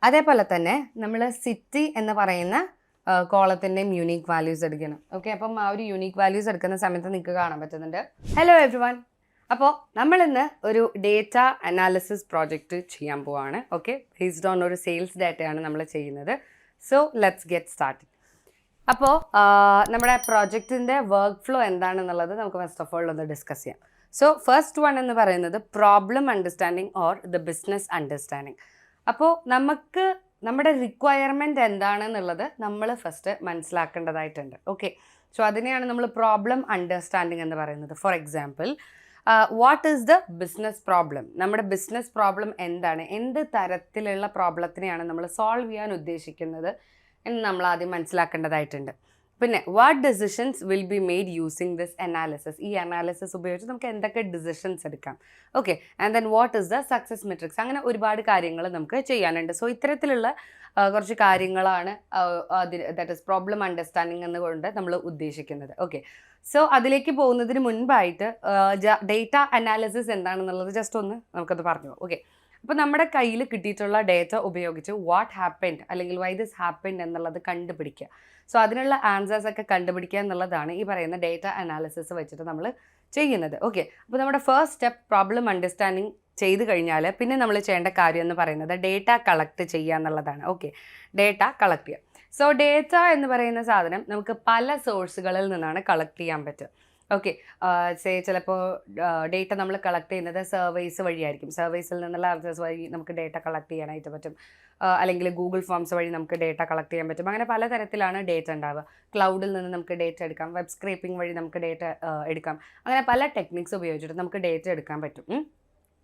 അതേപോലെ തന്നെ നമ്മൾ സിറ്റി എന്ന് പറയുന്ന കോളത്തിൻ്റെയും യൂണീക്ക് വാല്യൂസ് എടുക്കണം. ഓക്കെ, അപ്പം ആ ഒരു യൂണീക്ക് വാല്യൂസ് എടുക്കുന്ന സമയത്ത് നിങ്ങൾക്ക് കാണാൻ പറ്റുന്നുണ്ട്. Hello every one. അപ്പോൾ നമ്മളിന്ന് ഒരു ഡേറ്റ അനാലിസിസ് പ്രോജക്റ്റ് ചെയ്യാൻ പോവാണ്. ഓക്കെ, ബേസ്ഡ് ഓൺ ഒരു സെയിൽസ് ഡാറ്റയാണ് നമ്മൾ ചെയ്യുന്നത്. So let's get start. അപ്പോൾ നമ്മുടെ പ്രോജക്റ്റിൻ്റെ വർക്ക് ഫ്ലോ എന്താണെന്നുള്ളത് നമുക്ക് ഫസ്റ്റ് ഓഫ് ഓൾ ഒന്ന് ഡിസ്കസ് ചെയ്യാം. സോ ഫസ്റ്റ് വൺ എന്ന് പറയുന്നത് problem understanding or the business understanding. അപ്പോൾ നമുക്ക് നമ്മുടെ റിക്വയർമെൻറ്റ് എന്താണെന്നുള്ളത് നമ്മൾ ഫസ്റ്റ് മനസ്സിലാക്കേണ്ടതായിട്ടുണ്ട്. ഓക്കെ, സോ അതിനെയാണ് നമ്മൾ പ്രോബ്ലം അണ്ടർസ്റ്റാൻഡിങ് എന്ന് പറയുന്നത്. For example, what is the business problem? നമ്മുടെ ബിസിനസ് പ്രോബ്ലം എന്താണ്, എന്ത് തരത്തിലുള്ള പ്രോബ്ലത്തിനെയാണ് നമ്മൾ സോൾവ് ചെയ്യാൻ ഉദ്ദേശിക്കുന്നത് എന്ന് നമ്മൾ ആദ്യം മനസ്സിലാക്കേണ്ടതായിട്ടുണ്ട്. പിന്നെ what decisions will be made using this analysis? ഈ അനാലിസിസ് ഉപയോഗിച്ച് നമുക്ക് എന്തൊക്കെ ഡിസിഷൻസ് എടുക്കാം? Okay, and then what is the success matrix? അങ്ങനെ ഒരുപാട് കാര്യങ്ങൾ നമുക്ക് ചെയ്യാനുണ്ട്. സോ ഇത്തരത്തിലുള്ള കുറച്ച് കാര്യങ്ങളാണ് ദാറ്റ് ഈസ് പ്രോബ്ലം അണ്ടർസ്റ്റാൻഡിങ് എന്നുകൊണ്ട് നമ്മൾ ഉദ്ദേശിക്കുന്നത്. ഓക്കെ, സോ അതിലേക്ക് പോകുന്നതിന് മുൻപായിട്ട് ഡേറ്റ അനാലിസിസ് എന്താണെന്നുള്ളത് ജസ്റ്റ് ഒന്ന് നമുക്കത് പറഞ്ഞു. ഓക്കെ, അപ്പോൾ നമ്മുടെ കയ്യിൽ കിട്ടിയിട്ടുള്ള ഡേറ്റ ഉപയോഗിച്ച് വാട്ട് ഹാപ്പൻഡ് അല്ലെങ്കിൽ വൈ ദിസ് ഹാപ്പൻഡ് എന്നുള്ളത് കണ്ടുപിടിക്കുക. സോ അതിനുള്ള ആൻസേഴ്സ് ഒക്കെ കണ്ടുപിടിക്കുക എന്നുള്ളതാണ് ഈ പറയുന്ന ഡേറ്റ അനാലിസിസ് വെച്ചിട്ട് നമ്മൾ ചെയ്യുന്നത്. ഓക്കെ, അപ്പോൾ നമ്മുടെ ഫസ്റ്റ് സ്റ്റെപ്പ് പ്രോബ്ലം അണ്ടർസ്റ്റാൻഡിങ് ചെയ്ത് കഴിഞ്ഞാൽ പിന്നെ നമ്മൾ ചെയ്യേണ്ട കാര്യം എന്ന് പറയുന്നത് ഡേറ്റ കളക്ട് ചെയ്യുക എന്നുള്ളതാണ്. ഓക്കെ, ഡേറ്റ കളക്ട് ചെയ്യുക. സോ ഡേറ്റ എന്ന് പറയുന്ന സാധനം നമുക്ക് പല സോഴ്സുകളിൽ നിന്നാണ് കളക്ട് ചെയ്യാൻ പറ്റുക. ഓക്കെ, ചിലപ്പോൾ ഡേറ്റ നമ്മൾ കളക്ട് ചെയ്യുന്നത് സർവേസ് വഴിയായിരിക്കും. സർവേസിൽ നിന്നുള്ള ആൻസേഴ്സ് വഴി നമുക്ക് ഡേറ്റ കളക്ട് ചെയ്യാനായിട്ട് പറ്റും. അല്ലെങ്കിൽ ഗൂഗിൾ ഫോംസ് വഴി നമുക്ക് ഡേറ്റ കളക്ട് ചെയ്യാൻ പറ്റും. അങ്ങനെ പലതരത്തിലാണ് ഡേറ്റ ഉണ്ടാവുക. ക്ലൗഡിൽ നിന്ന് നമുക്ക് ഡേറ്റ എടുക്കാം, വെബ് സ്ക്രേപ്പിംഗ് വഴി നമുക്ക് ഡേറ്റ എടുക്കാം. അങ്ങനെ പല ടെക്നിക്സ് ഉപയോഗിച്ചിട്ട് നമുക്ക് ഡേറ്റ എടുക്കാൻ പറ്റും.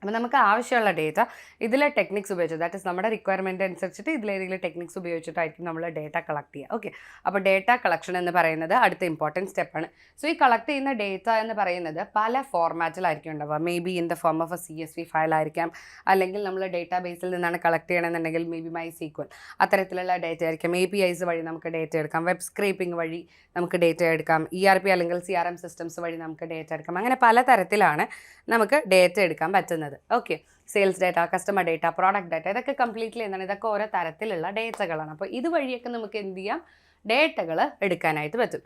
അപ്പോൾ നമുക്ക് ആവശ്യമുള്ള ഡേറ്റ ഇതിലെ ടെക്നിക്സ് ഉപയോഗിച്ച്, ദാറ്റ് ഇസ് നമ്മുടെ റിക്വയർമെൻറ്റ് അനുസരിച്ചിട്ട് ഇതിലേതെങ്കിലും ടെക്നിക്സ് ഉപയോഗിച്ചിട്ടായിരിക്കും നമ്മൾ ഡേറ്റ കളക്ട് ചെയ്യുക. ഓക്കെ, അപ്പോൾ ഡേറ്റ കളക്ഷൻ എന്ന് പറയുന്നത് അടുത്ത ഇമ്പോർട്ടൻറ്റ് സ്റ്റെപ്പാണ്. സോ ഈ കളക്ട് ചെയ്യുന്ന ഡേറ്റ എന്ന് പറയുന്നത് പല ഫോർമാറ്റിലായിരിക്കും ഉണ്ടാവുക. May be in the form of A CSV file ആയിരിക്കാം, അല്ലെങ്കിൽ നമ്മൾ ഡേറ്റാ ബേസിൽ നിന്നാണ് കളക്ട് ചെയ്യണമെന്നുണ്ടെങ്കിൽ മേ ബി MySQL അത്തരത്തിലുള്ള ഡേറ്റ ആയിരിക്കും. APIs വഴി നമുക്ക് ഡേറ്റ എടുക്കാം, വെബ് സ്ക്രേപ്പിംഗ് വഴി നമുക്ക് ഡേറ്റ എടുക്കാം, ERP അല്ലെങ്കിൽ CRM സിസ്റ്റംസ് വഴി നമുക്ക് ഡേറ്റ എടുക്കാം. അങ്ങനെ പലതരത്തിലാണ് നമുക്ക് ഡേറ്റ എടുക്കാൻ പറ്റുന്നത്. Okay, sales data, customer data, product data, ഇതൊക്കെ കംപ്ലീറ്റ്ലി എന്താണ്, ഇതൊക്കെ ഓരോ തരത്തിലുള്ള ഡേറ്റകളാണ്. അപ്പോൾ ഇതുവഴിയൊക്കെ നമുക്ക് എന്ത് ചെയ്യാം, ഡേറ്റകൾ എടുക്കാനായിട്ട് പറ്റും.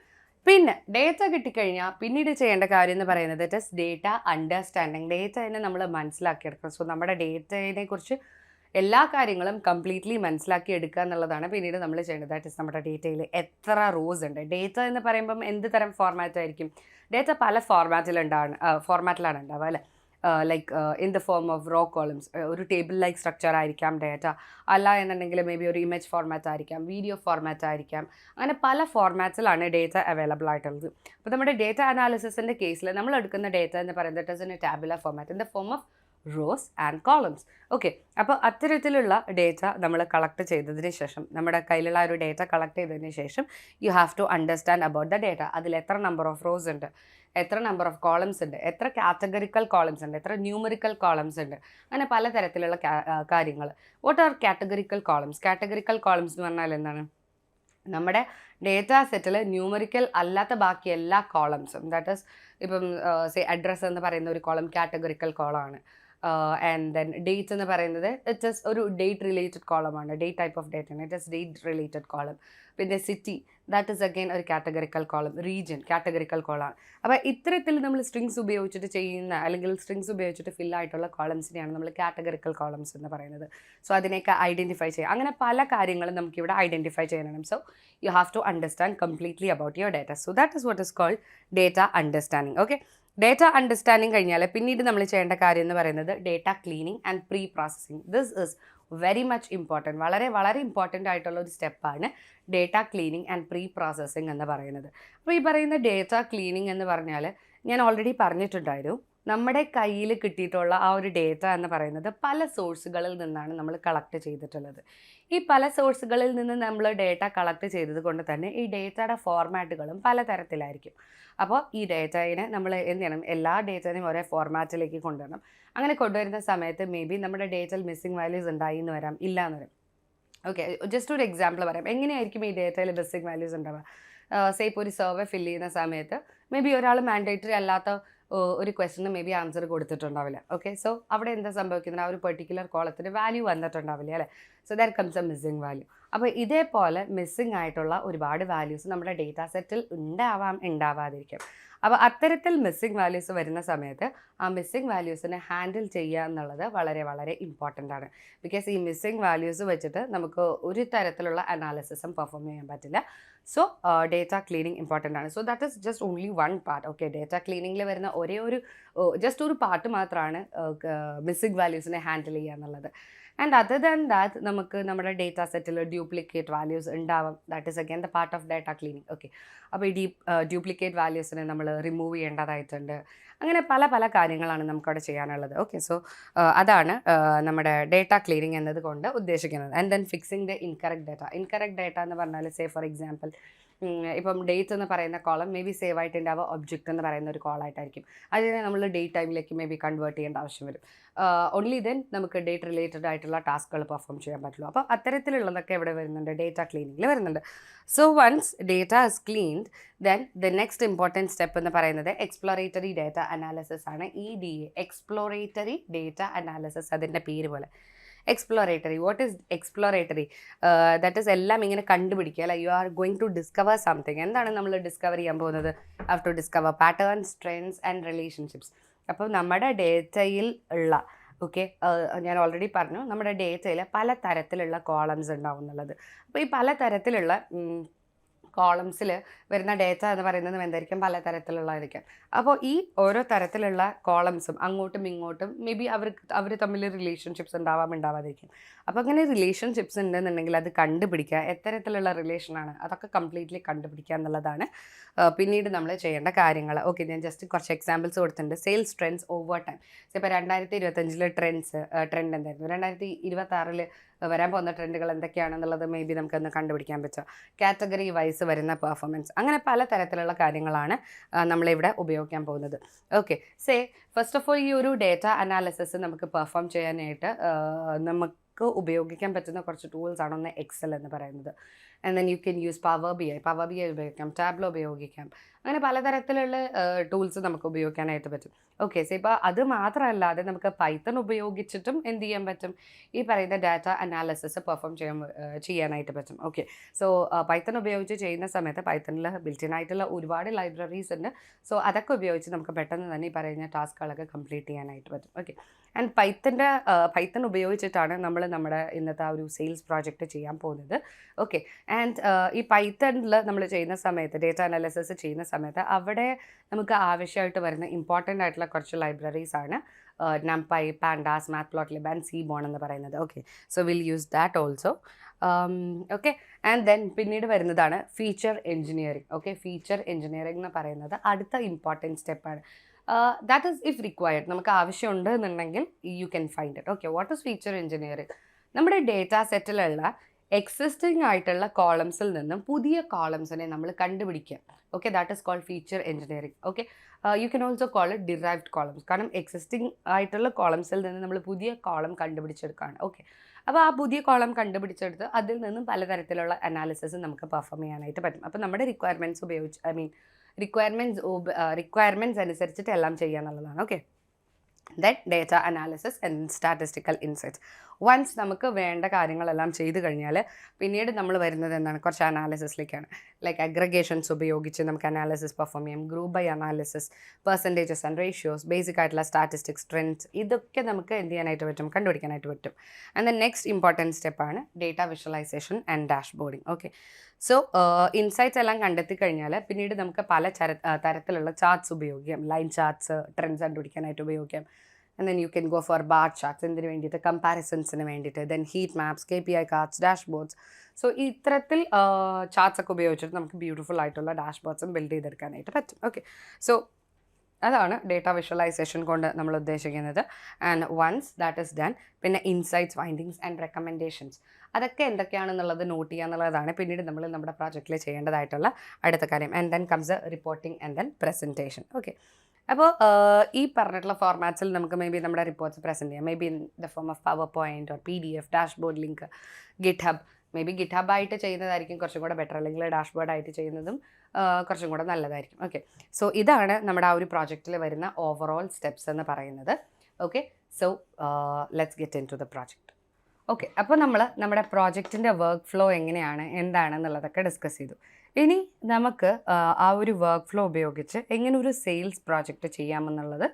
പിന്നെ ഡേറ്റ കിട്ടിക്കഴിഞ്ഞാൽ പിന്നീട് ചെയ്യേണ്ട കാര്യം എന്ന് പറയുന്നത് ഇറ്റ് ഡേറ്റ അണ്ടർസ്റ്റാൻഡിങ്. ഡേറ്റനെ നമ്മൾ മനസ്സിലാക്കിയെടുക്കണം. സോ നമ്മുടെ ഡേറ്റയെ കുറിച്ച് എല്ലാ കാര്യങ്ങളും കംപ്ലീറ്റ്ലി മനസ്സിലാക്കി എടുക്കുക എന്നുള്ളതാണ് പിന്നീട് നമ്മൾ ചെയ്യേണ്ടത്. ദാറ്റ് ഇസ് നമ്മുടെ ഡേറ്റയിൽ എത്ര റോസ് ഉണ്ട്. ഡേറ്റ എന്ന് പറയുമ്പം എന്ത് തരം ഫോർമാറ്റ് ആയിരിക്കും? ഡേറ്റ പല ഫോർമാറ്റിലാണ് ഉണ്ടാവുക അല്ലേ. Like in the form of row columns, ഒരു ടേബിൾ ലൈക്ക് സ്ട്രക്ചർ ആയിരിക്കാം ഡേറ്റ. അല്ല എന്നുണ്ടെങ്കിൽ മേ ബി ഒരു ഇമേജ് ഫോർമാറ്റ് ആയിരിക്കാം, വീഡിയോ ഫോർമാറ്റ് ആയിരിക്കാം. അങ്ങനെ പല ഫോർമാറ്റ്സിലാണ് ഡേറ്റ അവൈലബിൾ ആയിട്ടുള്ളത്. അപ്പോൾ നമ്മുടെ ഡേറ്റ അനാലിസിസിൻ്റെ കേസിൽ നമ്മൾ എടുക്കുന്ന ഡേറ്റ എന്ന് പറയുന്നത് it is in A tabular format in the form of rows and columns. Okay, അപ്പോൾ അത്തരത്തിലുള്ള ഡേറ്റ നമ്മൾ കളക്ട് ചെയ്തതിന് ശേഷം, നമ്മുടെ കയ്യിലുള്ള ഒരു ഡേറ്റ കളക്ട് ചെയ്തതിന് ശേഷം you have to understand about the data. അതിൽ എത്ര നമ്പർ ഓഫ് റോസ് ഉണ്ട്, എത്ര നമ്പർ ഓഫ് കോളംസ് ഉണ്ട്, എത്ര കാറ്റഗറിക്കൽ കോളംസ് ഉണ്ട്, എത്ര ന്യൂമറിക്കൽ കോളംസ് ഉണ്ട്, അങ്ങനെ പലതരത്തിലുള്ള കാര്യങ്ങൾ. What are categorical columns? Categorical columns എന്ന് പറഞ്ഞാൽ എന്താണ്? നമ്മുടെ ഡേറ്റ സെറ്റിൽ ന്യൂമറിക്കൽ അല്ലാത്ത ബാക്കി എല്ലാ കോളംസും, ദാറ്റ് ഈസ് ഇപ്പം അഡ്രസ്സ് എന്ന് പറയുന്ന ഒരു കോളം കാറ്റഗറിക്കൽ കോളമാണ്. ആൻഡ് ദെൻ ഡേറ്റ് എന്ന് പറയുന്നത് ഇറ്റ് ഇസ് ഒരു ഡേറ്റ് റിലേറ്റഡ് കോളമാണ്. ഡേറ്റ് ടൈപ്പ് ഓഫ് ഡേറ്റ് ആണ്, it is date related column. പിന്നെ സിറ്റി, ദാറ്റ് ഇസ് അഗെയിൻ ഒരു കാറ്റഗറിക്കൽ കോളം. റീജിയൻ കാറ്റഗറിക്കൽ കോളമാണ്. അപ്പോൾ ഇത്തരത്തിൽ നമ്മൾ സ്ട്രിങ്സ് ഉപയോഗിച്ചിട്ട് ചെയ്യുന്ന അല്ലെങ്കിൽ സ്ട്രിങ്സ് ഉപയോഗിച്ചിട്ട് ഫില്ലായിട്ടുള്ള കോളംസിനെയാണ് നമ്മൾ കാറ്റഗറിക്കൽ കോളംസ് എന്ന് പറയുന്നത്. സോ അതിനെയൊക്കെ ഐഡൻറ്റിഫൈ ചെയ്യുക. അങ്ങനെ പല കാര്യങ്ങളും നമുക്കിവിടെ ഐഡൻറ്റിഫൈ ചെയ്യണം. So you have to understand completely about your data. So that is what is called data understanding. Okay, data understanding കഴിഞ്ഞാൽ പിന്നീട് നമ്മൾ ചെയ്യേണ്ട കാര്യം എന്ന് പറയുന്നത് data cleaning and pre processing. This is very much important. വളരെ വളരെ ഇമ്പോർട്ടൻ്റ് ആയിട്ടുള്ള ഒരു സ്റ്റെപ്പാണ് data cleaning and pre processing എന്ന് പറയുന്നത്. അപ്പോൾ ഈ പറയുന്ന ഡേറ്റ ക്ലീനിങ് എന്ന് പറഞ്ഞാൽ ഞാൻ ഓൾറെഡി പറഞ്ഞിട്ടുണ്ടായിരുന്നു, നമ്മുടെ കയ്യിൽ കിട്ടിയിട്ടുള്ള ആ ഒരു ഡേറ്റ എന്ന് പറയുന്നത് പല സോഴ്സുകളിൽ നിന്നാണ് നമ്മൾ കളക്ട് ചെയ്തിട്ടുള്ളത്. ഈ പല സോഴ്സുകളിൽ നിന്ന് നമ്മൾ ഡേറ്റ കളക്ട് ചെയ്തത് കൊണ്ട് തന്നെ ഈ ഡേറ്റയുടെ ഫോർമാറ്റുകളും പലതരത്തിലായിരിക്കും. അപ്പോൾ ഈ ഡേറ്റയെ നമ്മൾ എന്ത് ചെയ്യണം, എല്ലാ ഡേറ്റയും ഒരേ ഫോർമാറ്റിലേക്ക് കൊണ്ടുവരണം. അങ്ങനെ കൊണ്ടുവരുന്ന സമയത്ത് മേ ബി നമ്മുടെ ഡേറ്റയിൽ മിസ്സിംഗ് വാല്യൂസ് ഉണ്ടായി എന്ന് വരാം, ഇല്ല എന്ന് വരാം. ഓക്കെ, ജസ്റ്റ് ഒരു എക്സാമ്പിൾ പറയാം. എങ്ങനെയായിരിക്കും ഈ ഡേറ്റയിൽ മിസ്സിംഗ് വാല്യൂസ് ഉണ്ടാവുക? സേ ഇപ്പോൾ ഒരു സർവേ ഫില്ല് ചെയ്യുന്ന സമയത്ത് മേ ബി ഒരാൾ മാൻഡേറ്ററി അല്ലാത്ത ഒരു ക്വസ്റ്റിന് മേ ബി ആൻസർ കൊടുത്തിട്ടുണ്ടാവില്ല. ഓക്കെ, സോ അവിടെ എന്താ സംഭവിക്കുന്നത്? ആ ഒരു പെർട്ടിക്കുലർ കോളത്തിന് വാല്യൂ വന്നിട്ടുണ്ടാവില്ല അല്ലേ. So that comes A missing value. അപ്പോൾ ഇതേപോലെ മിസ്സിംഗ് ആയിട്ടുള്ള ഒരുപാട് വാല്യൂസ് നമ്മുടെ ഡേറ്റാ സെറ്റിൽ ഉണ്ടാവാതിരിക്കും. അപ്പോൾ അത്തരത്തിൽ മിസ്സിംഗ് വാല്യൂസ് വരുന്ന സമയത്ത് ആ മിസ്സിംഗ് വാല്യൂസിനെ ഹാൻഡിൽ ചെയ്യുക എന്നുള്ളത് വളരെ വളരെ ഇമ്പോർട്ടൻ്റ് ആണ്. ബിക്കോസ് ഈ മിസ്സിംഗ് വാല്യൂസ് വെച്ചിട്ട് നമുക്ക് ഒരു തരത്തിലുള്ള അനാലിസിസും പെർഫോം ചെയ്യാൻ പറ്റില്ല. സോ ഡേറ്റ ക്ലീനിങ് ഇമ്പോർട്ടൻ്റ് ആണ്. So that is just only one part. Okay, data ക്ലീനിങ്ങിൽ വരുന്ന ജസ്റ്റ് ഒരു പാർട്ട് മാത്രമാണ് മിസ്സിംഗ് വാല്യൂസിനെ ഹാൻഡിൽ ചെയ്യുക എന്നുള്ളത്. ആൻഡ് അതർ ദാൻ ദാറ്റ് നമുക്ക് നമ്മുടെ ഡേറ്റ സെറ്റിൽ ഡ്യൂപ്ലിക്കേറ്റ് വാല്യൂസ് ഉണ്ടാവും. That is again the part of data cleaning. Okay, അപ്പോൾ ഈ ഡ്യൂപ്ലിക്കേറ്റ് വാല്യൂസിനെ നമ്മൾ റിമൂവ് ചെയ്യേണ്ടതായിട്ടുണ്ട്. അങ്ങനെ പല പല കാര്യങ്ങളാണ് നമുക്കവിടെ ചെയ്യാനുള്ളത്. ഓക്കെ, സോ അതാണ് നമ്മുടെ ഡേറ്റ ക്ലീനിങ് എന്നതുകൊണ്ട് ഉദ്ദേശിക്കുന്നത്. And then fixing the incorrect data എന്ന് പറഞ്ഞാൽ സേ ഫോർ എക്സാമ്പിൾ ഇപ്പം ഡേറ്റ് എന്ന് പറയുന്ന കോളം മേ ബി സേവ് ആയിട്ടുണ്ടാവുക ഒബ്ജക്റ്റ് എന്ന് പറയുന്ന ഒരു കോളായിട്ടായിരിക്കും. അതിനെ നമ്മൾ ഡേറ്റ് ടൈമിലേക്ക് മേ ബി കൺവേർട്ട് ചെയ്യേണ്ട ആവശ്യം വരും. ഓൺലി ദെൻ നമുക്ക് ഡേറ്റ് റിലേറ്റഡ് ആയിട്ടുള്ള ടാസ്കുകൾ പെർഫോം ചെയ്യാൻ പറ്റുള്ളൂ. അപ്പോൾ അത്തരത്തിലുള്ളതൊക്കെ ഇവിടെ വരുന്നുണ്ട്, ഡേറ്റ ക്ലീനിങ്ങിൽ വരുന്നുണ്ട്. So once data is cleaned, then the next important step എന്ന് പറയുന്നത് എക്സ്പ്ലോറേറ്ററി ഡേറ്റ അനാലിസിസ് ആണ്. EDA, എക്സ്പ്ലോറേറ്ററി ഡേറ്റ അനാലിസിസ്, അതിൻ്റെ പേര് പോലെ. Exploratory, what is exploratory? That is എല്ലാം ഇങ്ങനെ കണ്ടുപിടിക്കുക. അല്ല, you are going to discover something. എന്താണ് നമ്മൾ ഡിസ്കവർ ചെയ്യാൻ പോകുന്നത്? Have to discover patterns, trends and relationships. അപ്പോൾ നമ്മുടെ ഡേറ്റയിൽ ഉള്ള ഞാൻ ഓൾറെഡി പറഞ്ഞു, നമ്മുടെ ഡേറ്റയിൽ പല തരത്തിലുള്ള കോളംസ് ഉണ്ടാവും എന്നുള്ളത്. അപ്പോൾ ഈ പല തരത്തിലുള്ള കോളംസിൽ വരുന്ന ഡേറ്റ എന്ന് പറയുന്നത് എന്തായിരിക്കും? പല തരത്തിലുള്ളതായിരിക്കും. അപ്പോൾ ഈ ഓരോ തരത്തിലുള്ള കോളംസും അങ്ങോട്ടും ഇങ്ങോട്ടും മേ ബി അവർ തമ്മിൽ റിലേഷൻഷിപ്സ് ഉണ്ടാവാതിരിക്കും. അപ്പോൾ അങ്ങനെ റിലേഷൻഷിപ്സ് ഉണ്ടെന്നുണ്ടെങ്കിൽ അത് കണ്ടുപിടിക്കുക, എത്തരത്തിലുള്ള റിലേഷനാണ് അതൊക്കെ കംപ്ലീറ്റ്ലി കണ്ടുപിടിക്കുക എന്നുള്ളതാണ് പിന്നീട് നമ്മൾ ചെയ്യേണ്ട കാര്യങ്ങൾ. ഓക്കെ, ഞാൻ ജസ്റ്റ് കുറച്ച് എക്സാമ്പിൾസ് കൊടുത്തിട്ടുണ്ട്. Sales trends over time. ഇപ്പോൾ 2025 ട്രെൻഡ് എന്തായിരുന്നു, 2026 വരാൻ പോകുന്ന ട്രെൻഡുകൾ എന്തൊക്കെയാണെന്നുള്ളത് മേ ബി നമുക്കൊന്ന് കണ്ടുപിടിക്കാൻ പറ്റുക. കാറ്റഗറി വൈസ് വരുന്ന പെർഫോമൻസ്, അങ്ങനെ പല തരത്തിലുള്ള കാര്യങ്ങളാണ് നമ്മളിവിടെ ഉപയോഗിക്കാൻ പോകുന്നത്. ഓക്കെ, ഫസ്റ്റ് ഓഫ് ഓൾ ഈ ഒരു ഡേറ്റ അനാലിസിസ് നമുക്ക് പെർഫോം ചെയ്യാനായിട്ട് നമുക്ക് ഉപയോഗിക്കാൻ പറ്റുന്ന കുറച്ച് ടൂൾസാണ്. ഒന്ന് എക്സൽ എന്ന് പറയുന്നത്. And then you can use power B I ഉപയോഗിക്കാം, ടാബ്ലോ ഉപയോഗിക്കാം. അങ്ങനെ പലതരത്തിലുള്ള ടൂൾസ് നമുക്ക് ഉപയോഗിക്കാനായിട്ട് പറ്റും. ഓക്കെ, ഇപ്പോൾ അത് മാത്രമല്ലാതെ നമുക്ക് പൈത്തൺ ഉപയോഗിച്ചിട്ടും എന്ത് ചെയ്യാൻ പറ്റും? ഈ പറയുന്ന ഡാറ്റ അനാലിസിസ് പെർഫോം ചെയ്യാനായിട്ട് പറ്റും. ഓക്കെ, സോ പൈത്തൺ ഉപയോഗിച്ച് ചെയ്യുന്ന സമയത്ത് പൈത്തണിൽ ബിൽറ്റിൻ ആയിട്ടുള്ള ഒരുപാട് ലൈബ്രറീസ് ഉണ്ട്. സോ അതൊക്കെ ഉപയോഗിച്ച് നമുക്ക് പെട്ടെന്ന് തന്നെ ഈ പറയുന്ന ടാസ്കുകളൊക്കെ കംപ്ലീറ്റ് ചെയ്യാനായിട്ട് പറ്റും. ഓക്കെ, ആൻഡ് പൈത്തൺ ഉപയോഗിച്ചിട്ടാണ് നമ്മൾ നമ്മുടെ ഇന്നത്തെ ആ ഒരു സെയിൽസ് പ്രോജക്റ്റ് ചെയ്യാൻ പോകുന്നത്. ഓക്കെ, ആൻഡ് ഈ പൈത്തണിൽ നമ്മൾ ചെയ്യുന്ന സമയത്ത് ഡേറ്റ അനാലിസിസ് ചെയ്യുന്ന സമയത്ത് അവിടെ നമുക്ക് ആവശ്യമായിട്ട് വരുന്ന ഇമ്പോർട്ടൻ്റ് ആയിട്ടുള്ള കുറച്ച് ലൈബ്രറീസ് ആണ് NumPy, Pandas, Matplotlib and Seaborn എന്ന് പറയുന്നത്. Okay, so will use that also. Okay, and then പിന്നീട് വരുന്നതാണ് feature engineering. Okay, feature engineering എന്ന് പറയുന്നത് അടുത്ത ഇമ്പോർട്ടൻറ്റ് സ്റ്റെപ്പാണ്. ദാറ്റ് ഈസ് ഇഫ് റിക്വയർഡ്, നമുക്ക് ആവശ്യമുണ്ട് എന്നുണ്ടെങ്കിൽ you can find it. Okay, what is feature engineering? നമ്മുടെ ഡേറ്റ സെറ്റിലുള്ള എക്സിസ്റ്റിംഗ് ആയിട്ടുള്ള കോളംസിൽ നിന്നും പുതിയ കോളംസിനെ നമ്മൾ കണ്ടുപിടിക്കുക. Okay, that is called feature engineering. Okay, you can also call it derived columns. കാരണം എക്സിസ്റ്റിംഗ് ആയിട്ടുള്ള കോളംസിൽ നിന്ന് നമ്മൾ പുതിയ കോളം കണ്ടുപിടിച്ചെടുക്കുകയാണ്. ഓക്കെ, അപ്പോൾ ആ പുതിയ കോളം കണ്ടുപിടിച്ചെടുത്ത് അതിൽ നിന്നും പലതരത്തിലുള്ള അനാലിസിസ് നമുക്ക് പെർഫോം ചെയ്യാനായിട്ട് പറ്റും. അപ്പോൾ നമ്മുടെ റിക്വയർമെൻറ്റ്സ് അനുസരിച്ചിട്ട് എല്ലാം ചെയ്യുക എന്നുള്ളതാണ്. Okay, that data analysis and statistical insights. Once നമുക്ക് വേണ്ട കാര്യങ്ങളെല്ലാം ചെയ്ത് കഴിഞ്ഞാൽ പിന്നീട് നമ്മൾ വരുന്നത് എന്താണ്? കുറച്ച് അനാലിസിസിലേക്കാണ്. ലൈക്ക് അഗ്രഗേഷൻസ് ഉപയോഗിച്ച് നമുക്ക് അനാലിസിസ് പെർഫോം ചെയ്യാം, group by analysis, percentages and ratios, basic ആയിട്ടുള്ള സ്റ്റാറ്റിസ്റ്റിക്സ്, ട്രെൻഡ്സ്, ഇതൊക്കെ നമുക്ക് എന്ത് ചെയ്യാനായിട്ട് പറ്റും? കണ്ടുപിടിക്കാനായിട്ട് പറ്റും. ആൻഡ് ദെൻ നെക്സ്റ്റ് ഇമ്പോർട്ടൻറ്റ് സ്റ്റെപ്പാണ് ഡേറ്റ വിഷ്വലൈസേഷൻ ആൻഡ് ഡാഷ്ബോർഡിങ്. ഓക്കെ, സോ ഇൻസൈറ്റ്സ് എല്ലാം കണ്ടെത്തി കഴിഞ്ഞാൽ പിന്നീട് നമുക്ക് പല തരത്തിലുള്ള ചാർട്ട്സ് ഉപയോഗിക്കാം. ലൈൻ ചാർട്ട്സ് ട്രെൻഡ്സ് കണ്ടുപിടിക്കാനായിട്ട് ഉപയോഗിക്കാം. And then you can go for bar charts, എന്തിനു വേണ്ടിയിട്ട്? കമ്പാരിസൺസിന് വേണ്ടിയിട്ട്. Then heat maps, KPI cards, dashboards. So ഇത്തരത്തിൽ ചാർട്ട്സ് ഒക്കെ ഉപയോഗിച്ചിട്ട് നമുക്ക് ബ്യൂട്ടിഫുൾ ആയിട്ടുള്ള ഡാഷ്ബോർഡ്സും ബിൽഡ് ചെയ്തെടുക്കാനായിട്ട് പറ്റും. ഓക്കെ, സോ അതാണ് ഡേറ്റ വിഷ്വലൈസേഷൻ കൊണ്ട് നമ്മൾ ഉദ്ദേശിക്കുന്നത്. And once that is done, പിന്നെ ഇൻസൈറ്റ്സ്, ഫൈൻഡിങ്സ് ആൻഡ് റെക്കമെൻഡേഷൻസ്, അതൊക്കെ എന്തൊക്കെയാണെന്നുള്ളത് നോട്ട് ചെയ്യുക എന്നുള്ളതാണ് പിന്നീട് നമ്മൾ നമ്മുടെ പ്രോജക്റ്റിൽ ചെയ്യേണ്ടതായിട്ടുള്ള അടുത്ത കാര്യം. And then comes A reporting and then presentation. Okay, അപ്പോൾ ഈ പറഞ്ഞിട്ടുള്ള ഫോർമാറ്റ്സിൽ നമുക്ക് മേ ബി നമ്മുടെ റിപ്പോർട്ട്സ് പ്രസൻറ്റ് ചെയ്യാം. May be in the form of PowerPoint or PDF, dashboard link, GitHub. May be GitHub ആയിട്ട് ചെയ്യുന്നതായിരിക്കും കുറച്ചും കൂടെ ബെറ്റർ, അല്ലെങ്കിൽ ഡാഷ്ബോർഡ് ആയിട്ട് ചെയ്യുന്നതും കുറച്ചും കൂടെ നല്ലതായിരിക്കും. ഓക്കെ, സോ ഇതാണ് നമ്മുടെ ആ ഒരു പ്രോജക്റ്റിൽ വരുന്ന ഓവറോൾ സ്റ്റെപ്സ് എന്ന് പറയുന്നത്. Okay, so let's get into the project. Okay, അപ്പോൾ നമ്മൾ നമ്മുടെ പ്രോജക്റ്റിൻ്റെ വർക്ക് ഫ്ലോ എങ്ങനെയാണ് എന്താണെന്നുള്ളതൊക്കെ ഡിസ്കസ് ചെയ്തു. ഇനി നമുക്ക് ആ ഒരു വർക്ക് ഫ്ലോ ഉപയോഗിച്ച് എങ്ങനെ ഒരു സെയിൽസ് പ്രോജക്റ്റ് ചെയ്യാമെന്നുള്ളത്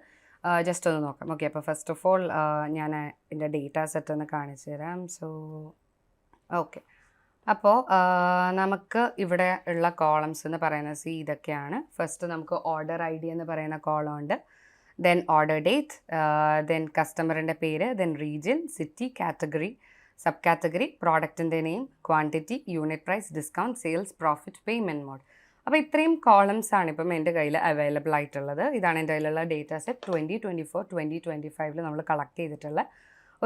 ജസ്റ്റ് ഒന്ന് നോക്കാം. ഓക്കെ, അപ്പോൾ ഫസ്റ്റ് ഓഫ് ഓൾ ഞാൻ എൻ്റെ ഡേറ്റ സെറ്റ് ഒന്ന് കാണിച്ചു തരാം. സോ ഓക്കെ, അപ്പോൾ നമുക്ക് ഇവിടെ ഉള്ള കോളംസ് എന്ന് പറയുന്നത് ഇതൊക്കെയാണ്. ഫസ്റ്റ് നമുക്ക് ഓർഡർ ഐ ഡി എന്ന് പറയുന്ന കോളം ഉണ്ട്, ദെൻ ഓർഡർ ഡേറ്റ്, ദെൻ കസ്റ്റമറിൻ്റെ പേര്, then region, city, category, sub category, പ്രോഡക്റ്റിൻ്റെ name, quantity, unit price, discount, sales, profit, payment mode. അപ്പോൾ ഇത്രയും കോളംസ് ആണ് ഇപ്പം എൻ്റെ കയ്യിൽ അവൈലബിൾ ആയിട്ടുള്ളത്. ഇതാണ് എൻ്റെ കയ്യിലുള്ള ഡേറ്റ സെറ്റ് 2024 2025 നമ്മൾ കളക്ട് ചെയ്തിട്ടുള്ള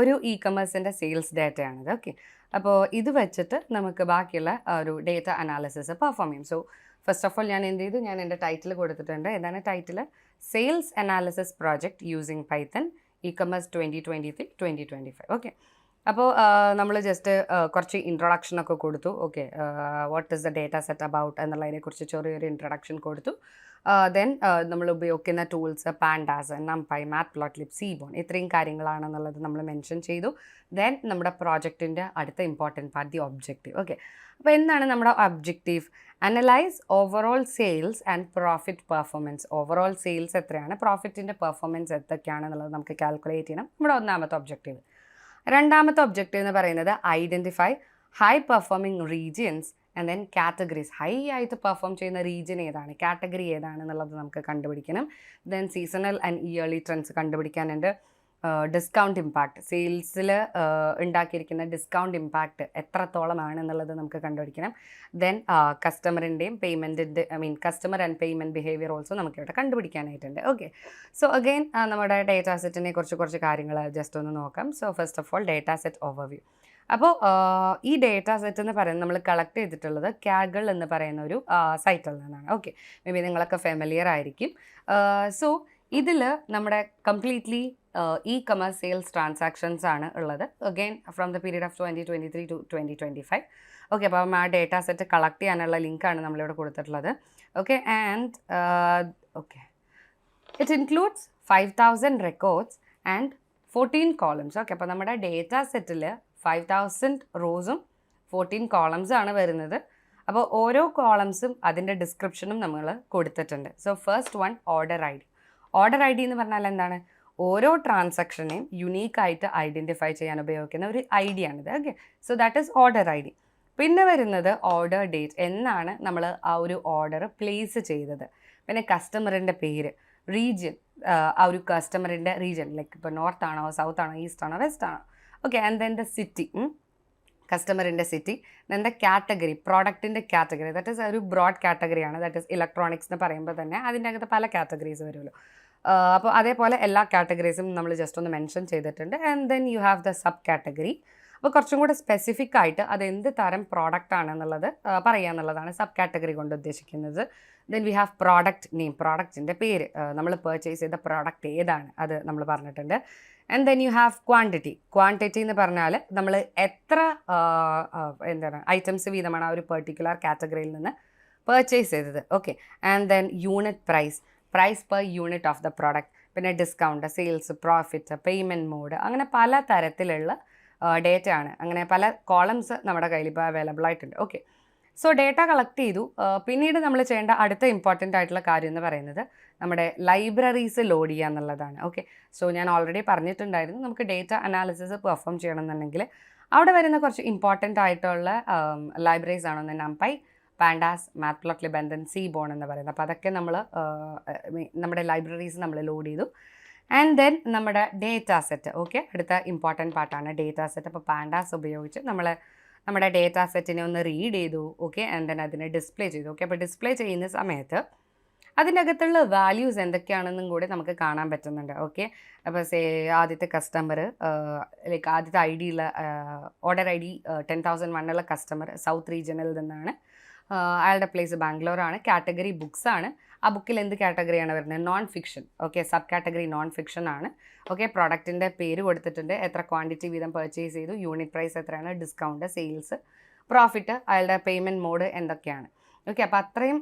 ഒരു ഇ കൊമേഴ്സിൻ്റെ സെയിൽസ് ഡേറ്റയാണിത്. ഓക്കെ, അപ്പോൾ ഇത് വെച്ചിട്ട് നമുക്ക് ബാക്കിയുള്ള ഒരു ഡേറ്റ അനാലിസിസ് പെർഫോം ചെയ്യും. സോ ഫസ്റ്റ് ഓഫ് ഓൾ ഞാൻ എന്ത് ചെയ്തു, ഞാൻ എൻ്റെ ടൈറ്റിൽ കൊടുത്തിട്ടുണ്ട്. എന്താണ് title? Sales analysis project using Python ecommerce 2023 2025. Okay, അപ്പോൾ നമ്മൾ ജസ്റ്റ് കുറച്ച് ഇൻട്രൊഡക്ഷനൊക്കെ കൊടുത്തു. Okay, what is the data set about എന്നുള്ളതിനെക്കുറിച്ച് ചെറിയൊരു ഇൻട്രൊഡക്ഷൻ കൊടുത്തു. ദെൻ നമ്മൾ ഉപയോഗിക്കുന്ന ടൂൾസ് പാൻഡാസ്, നംപൈ, മാറ്റ്പ്ലോട്ട്ലിബ്, സീബോൺ, ഇത്രയും കാര്യങ്ങളാണെന്നുള്ളത് നമ്മൾ മെൻഷൻ ചെയ്തു. ദെൻ നമ്മുടെ പ്രോജക്റ്റിൻ്റെ അടുത്ത important part the objective. Okay, അപ്പോൾ എന്താണ് നമ്മുടെ objective? Analyse overall sales and profit performance. Overall sales എത്രയാണ്, പ്രോഫിറ്റിൻ്റെ പെർഫോമൻസ് എന്തൊക്കെയാണെന്നുള്ളത് നമുക്ക് കാൽക്കുലേറ്റ് ചെയ്യണം. നമ്മുടെ ഒന്നാമത്തെ ഒബ്ജക്റ്റീവ്. രണ്ടാമത്തെ ഒബ്ജക്റ്റീവ് എന്ന് പറയുന്നത് identify high performing regions and then categories. High ആയിട്ട് പെർഫോം ചെയ്യുന്ന റീജിയൻ ഏതാണ്, കാറ്റഗറി ഏതാണെന്നുള്ളത് നമുക്ക് കണ്ടുപിടിക്കണം. Then seasonal and yearly trends കണ്ടുപിടിക്കാനുണ്ട്. ഡിസ്കൗണ്ട് ഇമ്പാക്റ്റ്, സെയിൽസിൽ ഉണ്ടാക്കിയിരിക്കുന്ന ഡിസ്കൗണ്ട് ഇമ്പാക്റ്റ് എത്രത്തോളമാണെന്നുള്ളത് നമുക്ക് കണ്ടുപിടിക്കണം. ദെൻ കസ്റ്റമറിൻ്റെയും പേയ്മെൻറ്റിൻ്റെ customer and payment behavior also നമുക്കിവിടെ കണ്ടുപിടിക്കാനായിട്ടുണ്ട്. ഓക്കെ, സോ അഗെയിൻ നമ്മുടെ ഡേറ്റാ സെറ്റിനെ കുറച്ച് കാര്യങ്ങൾ ജസ്റ്റ് ഒന്ന് നോക്കാം. So first of all data set overview. അപ്പോൾ ഈ ഡേറ്റാ സെറ്റ് എന്ന് പറയുന്നത് നമ്മൾ കളക്ട് ചെയ്തിട്ടുള്ളത് കാഗിൾ എന്ന് പറയുന്ന ഒരു സൈറ്റിൽ നിന്നാണ്. ഓക്കെ, മേ ബി നിങ്ങളൊക്കെ ഫെമിലിയർ ആയിരിക്കും. സോ ഇതിൽ നമ്മുടെ completely E commerce sales transactions ആണ് ഉള്ളത്. Again from the period of 2023 to 2025. Okay, അപ്പം ആ ഡേറ്റാ സെറ്റ് കളക്ട് ചെയ്യാനുള്ള ലിങ്കാണ് നമ്മളിവിടെ കൊടുത്തിട്ടുള്ളത്. Okay, and okay, it includes 5000 records and 14 columns. Okay, അപ്പോൾ നമ്മുടെ ഡേറ്റാ സെറ്റിൽ 5000 റോസും 14 കോളംസും ആണ് വരുന്നത്. അപ്പോൾ ഓരോ കോളംസും അതിൻ്റെ ഡിസ്ക്രിപ്ഷനും നമ്മൾ കൊടുത്തിട്ടുണ്ട്. So first one order I D. Order I D എന്ന് പറഞ്ഞാൽ എന്താണ്? ഓരോ ട്രാൻസാക്ഷനെയും യുണീക്കായിട്ട് ഐഡൻറ്റിഫൈ ചെയ്യാൻ ഉപയോഗിക്കുന്ന ഒരു ഐ ഡി ആണിത്. Okay, so that is order I D. പിന്നെ വരുന്നത് ഓർഡർ ഡേറ്റ്, എന്നാണ് നമ്മൾ ആ ഒരു ഓർഡർ പ്ലേസ് ചെയ്തത്. പിന്നെ കസ്റ്റമറിൻ്റെ പേര്, റീജിയൻ, ആ ഒരു കസ്റ്റമറിൻ്റെ റീജിയൻ, ലൈക്ക് ഇപ്പോൾ നോർത്ത് ആണോ, സൗത്ത് ആണോ, ഈസ്റ്റ് ആണോ, വെസ്റ്റ് ആണോ. Okay, and then the city, കസ്റ്റമറിൻ്റെ സിറ്റി. ദെൻ ദ കാറ്റഗറി, പ്രോഡക്റ്റിൻ്റെ കാറ്റഗറി, ദാറ്റ് ഈസ് ഒരു ബ്രോഡ് കാറ്റഗറിയാണ്. ദാറ്റ് ഈസ് ഇലക്ട്രോണിക്സ് എന്ന് പറയുമ്പോൾ തന്നെ അതിൻ്റെ അകത്ത് പല കാറ്റഗറീസ് വരുമല്ലോ. അപ്പോൾ അതേപോലെ എല്ലാ കാറ്റഗറീസും നമ്മൾ ജസ്റ്റ് ഒന്ന് മെൻഷൻ ചെയ്തിട്ടുണ്ട്. And then you have the sub category. അപ്പോൾ കുറച്ചും കൂടെ സ്പെസിഫിക് ആയിട്ട് അത് എന്ത് തരം പ്രോഡക്റ്റ് ആണെന്നുള്ളത് പറയുക എന്നുള്ളതാണ് സബ് കാറ്റഗറി കൊണ്ട് ഉദ്ദേശിക്കുന്നത്. Then we have product name, പ്രോഡക്റ്റിൻ്റെ പേര്, നമ്മൾ പർച്ചേസ് ചെയ്ത പ്രോഡക്റ്റ് ഏതാണ് അത് നമ്മൾ പറഞ്ഞിട്ടുണ്ട്. And then you have quantity. Quantity എന്ന് പറഞ്ഞാൽ നമ്മൾ എത്ര ഐറ്റംസ് വീതമാണ് ആ ഒരു പെർട്ടിക്കുലർ കാറ്റഗറിയിൽ നിന്ന് പർച്ചേസ് ചെയ്തത്. Okay, and then unit price, price per unit of the product. പിന്നെ discount, sales, profit, payment mode, അങ്ങനെ പല തരത്തിലുള്ള ഡേറ്റ ആണ്. അങ്ങനെ പല കോളംസ് നമ്മുടെ കയ്യിൽ ഇപ്പോൾ അവൈലബിൾ ആയിട്ടുണ്ട്. ഓക്കെ, സോ ഡേറ്റ കളക്ട് ചെയ്തു. പിന്നീട് നമ്മൾ ചെയ്യേണ്ട അടുത്ത ഇമ്പോർട്ടൻ്റ് ആയിട്ടുള്ള കാര്യം എന്ന് പറയുന്നത് നമ്മുടെ ലൈബ്രറീസ് ലോഡ് ചെയ്യുക എന്നുള്ളതാണ്. ഓക്കെ, സോ ഞാൻ ഓൾറെഡി പറഞ്ഞിട്ടുണ്ടായിരുന്നു, നമുക്ക് ഡേറ്റ അനാലിസിസ് പെർഫോം ചെയ്യണമെന്നുണ്ടെങ്കിൽ അവിടെ വരുന്ന കുറച്ച് ഇമ്പോർട്ടൻ്റ് ആയിട്ടുള്ള ലൈബ്രറീസ് ആണെന്ന് നംപൈ, പാൻഡാസ്, മാറ്റ്പ്ലോട്ട്ലിബ് ആൻഡ് ദെൻ സീബോൺ എന്ന് പറയുന്നത്. അപ്പോൾ അതൊക്കെ നമ്മൾ നമ്മുടെ ലൈബ്രറീസ് നമ്മൾ ലോഡ് ചെയ്തു. ആൻഡ് ദെൻ നമ്മുടെ ഡേറ്റ സെറ്റ്. ഓക്കെ, അടുത്ത ഇമ്പോർട്ടൻറ്റ് പാർട്ടാണ് ഡേറ്റ സെറ്റ്. അപ്പോൾ പാൻഡാസ് ഉപയോഗിച്ച് നമ്മുടെ ഡേറ്റ സെറ്റിനെ ഒന്ന് റീഡ് ചെയ്തു. ഓക്കെ, ആൻഡ് ദെൻ അതിനെ ഡിസ്പ്ലേ ചെയ്തു. ഓക്കെ, അപ്പോൾ ഡിസ്പ്ലേ ചെയ്യുന്ന സമയത്ത് അതിൻ്റെ അകത്തുള്ള വാല്യൂസ് എന്തൊക്കെയാണെന്നും കൂടി നമുക്ക് കാണാൻ പറ്റുന്നുണ്ട്. ഓക്കെ, അപ്പോൾ ആദ്യത്തെ കസ്റ്റമർ, ലൈക്ക് ആദ്യത്തെ ഐ ഡിയുള്ള ഓർഡർ ഐ ഡി 10,001 ഉള്ള കസ്റ്റമർ സൗത്ത് റീജിയനിൽ നിന്നാണ്. അയാളുടെ പ്ലേസ് ബാംഗ്ലൂരാണ്. കാറ്റഗറി ബുക്സ് ആണ്. ആ ബുക്കിൽ എന്ത് കാറ്റഗറിയാണ് വരുന്നത്? Non fiction. Okay, sub category non fiction ആണ്. ഓക്കെ, പ്രോഡക്റ്റിൻ്റെ പേര് കൊടുത്തിട്ടുണ്ട്, എത്ര ക്വാണ്ടിറ്റി വീതം പർച്ചേസ് ചെയ്തു, യൂണിറ്റ് പ്രൈസ് എത്രയാണ്, ഡിസ്കൗണ്ട്, സെയിൽസ്, പ്രോഫിറ്റ്, അയാളുടെ പേയ്മെൻറ്റ് മോഡ് എന്തൊക്കെയാണ്. ഓക്കെ, അപ്പോൾ അത്രയും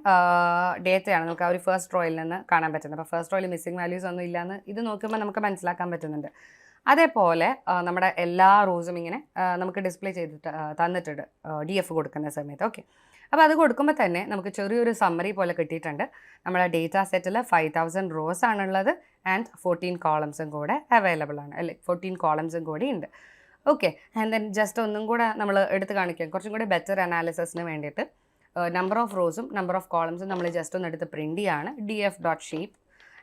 ഡേറ്റയാണ് നമുക്ക് ആ ഒരു ഫസ്റ്റ് റോയിൽ നിന്ന് കാണാൻ പറ്റുന്നത്. അപ്പോൾ ഫസ്റ്റ് റോയിൽ മിസ്സിംഗ് വാല്യൂസ് ഒന്നും ഇല്ലയെന്ന് ഇത് നോക്കുമ്പോൾ നമുക്ക് മനസ്സിലാക്കാൻ പറ്റുന്നുണ്ട്. അതേപോലെ നമ്മുടെ എല്ലാ റോസും ഇങ്ങനെ നമുക്ക് ഡിസ്പ്ലേ ചെയ്തിട്ട് തന്നിട്ടുണ്ട് DF കൊടുക്കുന്ന സമയത്ത്. ഓക്കെ, അപ്പോൾ അത് കൊടുക്കുമ്പോൾ തന്നെ നമുക്ക് ചെറിയൊരു സമ്മറി പോലെ കിട്ടിയിട്ടുണ്ട്. നമ്മുടെ ഡേറ്റ സെറ്റിൽ 5000 റോസ് ആണുള്ളത് ആൻഡ് 14 കോളംസും കൂടെ അവൈലബിൾ ആണ്, അല്ലേ? 14 കോളംസും കൂടി ഉണ്ട്. ഓക്കെ, ആൻഡ് ദെൻ ജസ്റ്റ് ഒന്നും കൂടെ നമ്മൾ എടുത്ത് കാണിക്കാം, കുറച്ചും കൂടി ബെറ്റർ അനാലിസിസിന് വേണ്ടിയിട്ട് നമ്പർ ഓഫ് റോസും നമ്പർ ഓഫ് കോളംസും നമ്മൾ ജസ്റ്റ് ഒന്ന് എടുത്ത് പ്രിൻറ്റ് ചെയ്യാണ്. df.shape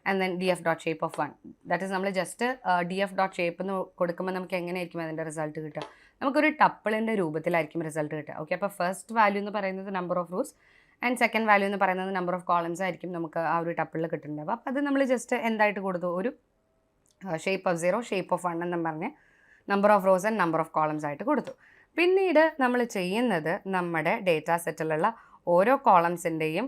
and then df.shape of 1. That is നമ്മൾ ജസ്റ്റ് df.shape എന്ന് കൊടുക്കുമ്പോൾ നമുക്ക് എങ്ങനെയായിരിക്കും അതിൻ്റെ റിസൾട്ട് കിട്ടുക? നമുക്കൊരു ടപ്പിളിൻ്റെ രൂപത്തിലായിരിക്കും റിസൾട്ട് കിട്ടുക. ഓക്കെ, അപ്പോൾ ഫസ്റ്റ് വാല്യൂ എന്ന് പറയുന്നത് number of rose and second value എന്ന് പറയുന്നത് നമ്പർ ഓഫ് കോളംസ് ആയിരിക്കും നമുക്ക് ആ ഒരു ടപ്പിളിൽ കിട്ടുന്നുണ്ടാവുക. അപ്പോൾ അത് നമ്മൾ ജസ്റ്റ് എന്തായിട്ട് കൊടുത്തു? ഒരു ഷേപ്പ് ഓഫ് 0, ഷേപ്പ് ഓഫ് 1 എന്നും പറഞ്ഞ് number of rose and number of columns ആയിട്ട് കൊടുത്തു. പിന്നീട് നമ്മൾ ചെയ്യുന്നത് നമ്മുടെ ഡേറ്റ സെറ്റിലുള്ള ഓരോ കോളംസിൻ്റെയും